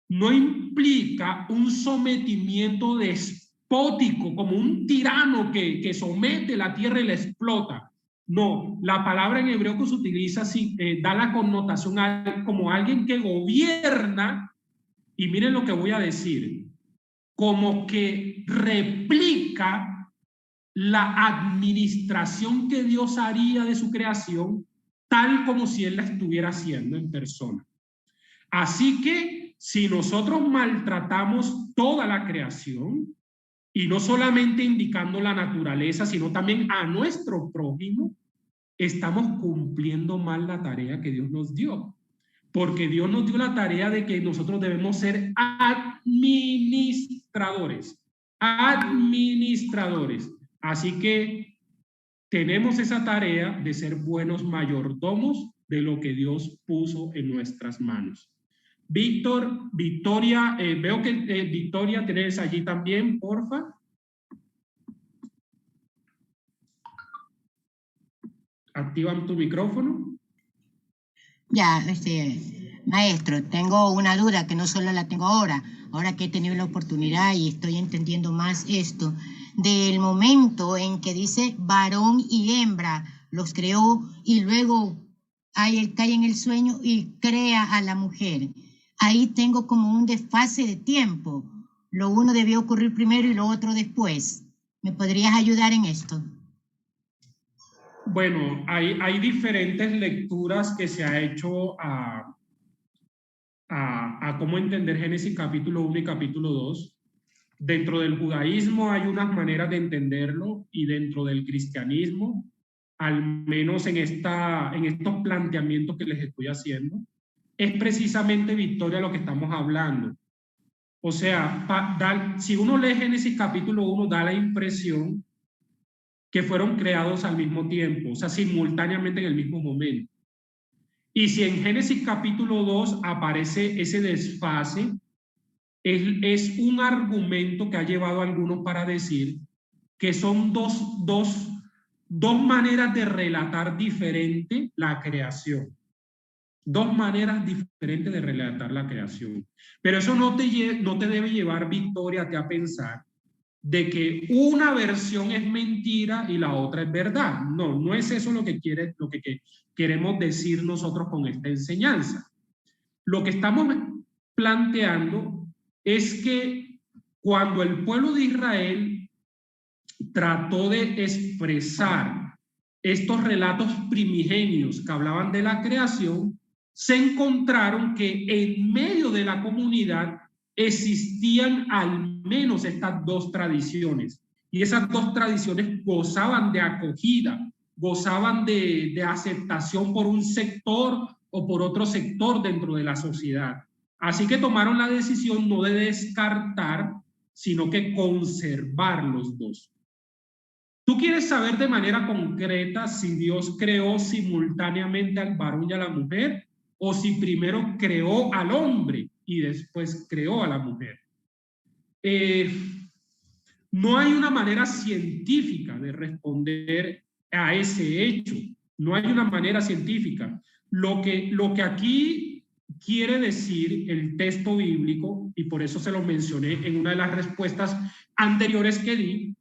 no implica un sometimiento despótico, como un tirano que somete la tierra y la explota. No, la palabra en hebreo que se utiliza da la connotación como alguien que gobierna, y miren lo que voy a decir, como que replica la administración que Dios haría de su creación, tal como si Él la estuviera haciendo en persona. Así que si nosotros maltratamos toda la creación, y no solamente indicando la naturaleza, sino también a nuestro prójimo, estamos cumpliendo mal la tarea que Dios nos dio. Porque Dios nos dio la tarea de que nosotros debemos ser administradores. Así que tenemos esa tarea de ser buenos mayordomos de lo que Dios puso en nuestras manos. Victoria, veo que Victoria tenés allí también, porfa. Activan tu micrófono. Ya, maestro, tengo una duda que no solo la tengo ahora que he tenido la oportunidad y estoy entendiendo más esto, del momento en que dice varón y hembra los creó y luego cae en el sueño y crea a la mujer. Ahí tengo como un desfase de tiempo. Lo uno debió ocurrir primero y lo otro después. ¿Me podrías ayudar en esto? Bueno, hay diferentes lecturas que se ha hecho a cómo entender Génesis capítulo 1 y capítulo 2. Dentro del judaísmo hay unas maneras de entenderlo, y dentro del cristianismo, al menos en estos planteamientos que les estoy haciendo, es precisamente victoria lo que estamos hablando. O sea, si uno lee Génesis capítulo 1, da la impresión que fueron creados al mismo tiempo, o sea, simultáneamente en el mismo momento. Y si en Génesis capítulo 2 aparece ese desfase, es un argumento que ha llevado a algunos para decir que son dos maneras de relatar diferente la creación. Dos maneras diferentes de relatar la creación. Pero eso no te debe llevar, Victoria, a pensar de que una versión es mentira y la otra es verdad. No, no es eso lo que queremos decir nosotros con esta enseñanza. Lo que estamos planteando es que cuando el pueblo de Israel trató de expresar estos relatos primigenios que hablaban de la creación, se encontraron que en medio de la comunidad existían al menos estas dos tradiciones, y esas dos tradiciones gozaban de acogida, gozaban de aceptación por un sector o por otro sector dentro de la sociedad. Así que tomaron la decisión no de descartar, sino que conservar los dos. ¿Tú quieres saber de manera concreta si Dios creó simultáneamente al varón y a la mujer, o si primero creó al hombre y después creó a la mujer? No hay una manera científica de responder a ese hecho. No hay una manera científica. Lo que aquí quiere decir el texto bíblico, y por eso se lo mencioné en una de las respuestas anteriores que di,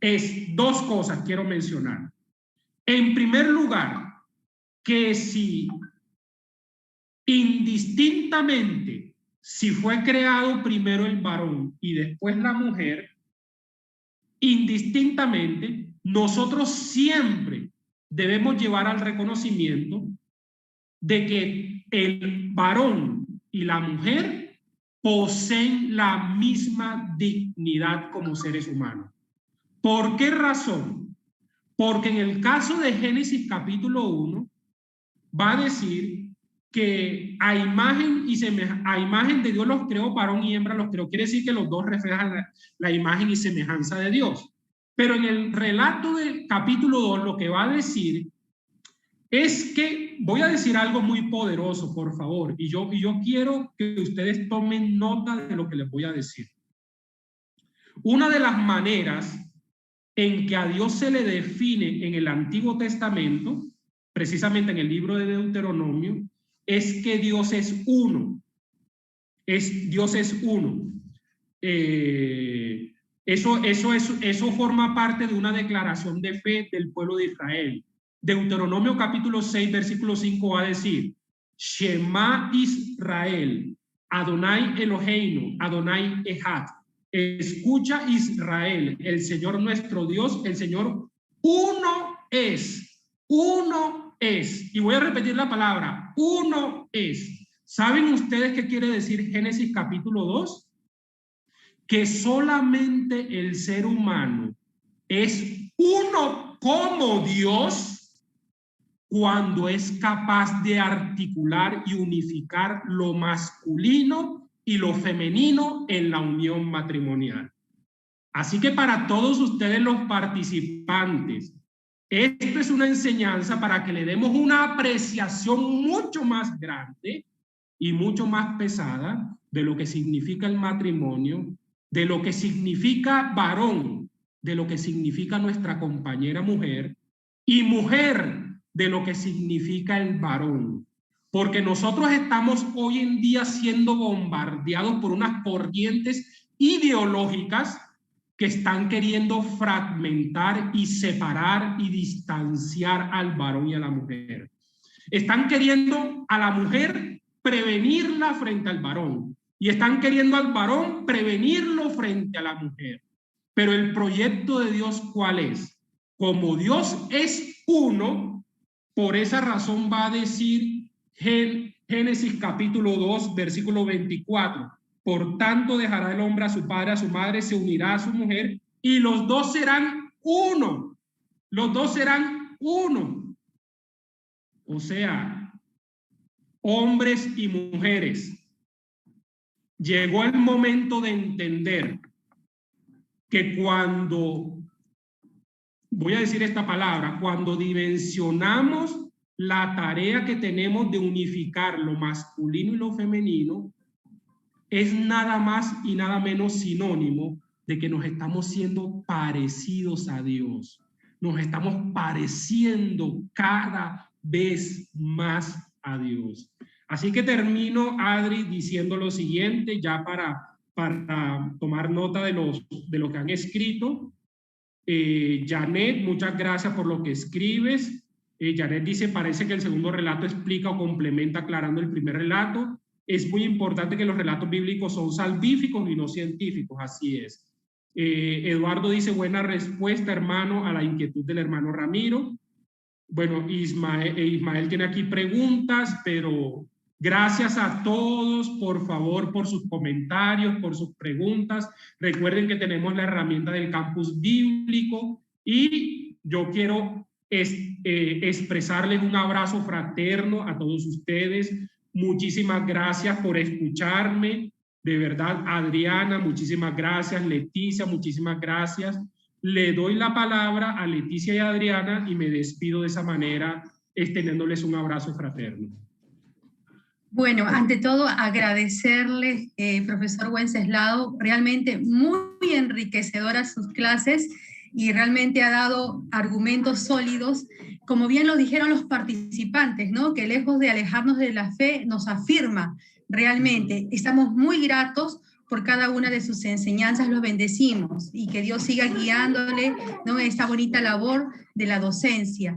es dos cosas quiero mencionar. En primer lugar, que si indistintamente, si fue creado primero el varón y después la mujer, indistintamente, nosotros siempre debemos llevar al reconocimiento de que el varón y la mujer poseen la misma dignidad como seres humanos. ¿Por qué razón? Porque en el caso de Génesis capítulo 1 va a decir que a imagen de Dios los creó, varón y hembra los creó. Quiere decir que los dos reflejan la imagen y semejanza de Dios. Pero en el relato del capítulo 2 lo que va a decir es que, voy a decir algo muy poderoso, por favor, y yo quiero que ustedes tomen nota de lo que les voy a decir. Una de las maneras en que a Dios se le define en el Antiguo Testamento, precisamente en el libro de Deuteronomio, es que Dios es uno. Dios es uno. Eso forma parte de una declaración de fe del pueblo de Israel. Deuteronomio capítulo 6, versículo 5 va a decir: Shema Israel, Adonai Eloheinu, Adonai Echad. Escucha Israel, el Señor nuestro Dios, el Señor uno es, uno es. Y voy a repetir la palabra, uno es. ¿Saben ustedes qué quiere decir Génesis capítulo 2? Que solamente el ser humano es uno como Dios cuando es capaz de articular y unificar lo masculino y lo femenino en la unión matrimonial. Así que para todos ustedes los participantes, esto es una enseñanza para que le demos una apreciación mucho más grande y mucho más pesada de lo que significa el matrimonio, de lo que significa varón, de lo que significa nuestra compañera mujer, y mujer, de lo que significa el varón. Porque nosotros estamos hoy en día siendo bombardeados por unas corrientes ideológicas que están queriendo fragmentar y separar y distanciar al varón y a la mujer. Están queriendo a la mujer prevenirla frente al varón y están queriendo al varón prevenirlo frente a la mujer. Pero el proyecto de Dios, ¿cuál es? Como Dios es uno, por esa razón va a decir Génesis capítulo 2, versículo 24. Por tanto dejará el hombre a su padre, a su madre, se unirá a su mujer y los dos serán uno. Los dos serán uno. O sea, hombres y mujeres. Llegó el momento de entender que cuando, voy a decir esta palabra, cuando dimensionamos la tarea que tenemos de unificar lo masculino y lo femenino, es nada más y nada menos sinónimo de que nos estamos siendo parecidos a Dios. Nos estamos pareciendo cada vez más a Dios. Así que termino, Adri, diciendo lo siguiente, ya para tomar nota de lo que han escrito. Janet, muchas gracias por lo que escribes. Janet dice, parece que el segundo relato explica o complementa aclarando el primer relato. Es muy importante que los relatos bíblicos son salvíficos y no científicos, así es. Eduardo dice, buena respuesta, hermano, a la inquietud del hermano Ramiro. Bueno, Ismael tiene aquí preguntas, pero gracias a todos, por favor, por sus comentarios, por sus preguntas. Recuerden que tenemos la herramienta del campus bíblico y yo quiero expresarles un abrazo fraterno a todos ustedes. Muchísimas gracias por escucharme. De verdad, Adriana, muchísimas gracias. Leticia, muchísimas gracias. Le doy la palabra a Leticia y a Adriana y me despido de esa manera, extendiéndoles un abrazo fraterno. Bueno, ante todo agradecerle, profesor Wenceslao, realmente muy enriquecedoras sus clases y realmente ha dado argumentos sólidos, como bien lo dijeron los participantes, ¿no? Que lejos de alejarnos de la fe, nos afirma realmente. Estamos muy gratos por cada una de sus enseñanzas, los bendecimos y que Dios siga guiándole, ¿no? Esta bonita labor de la docencia.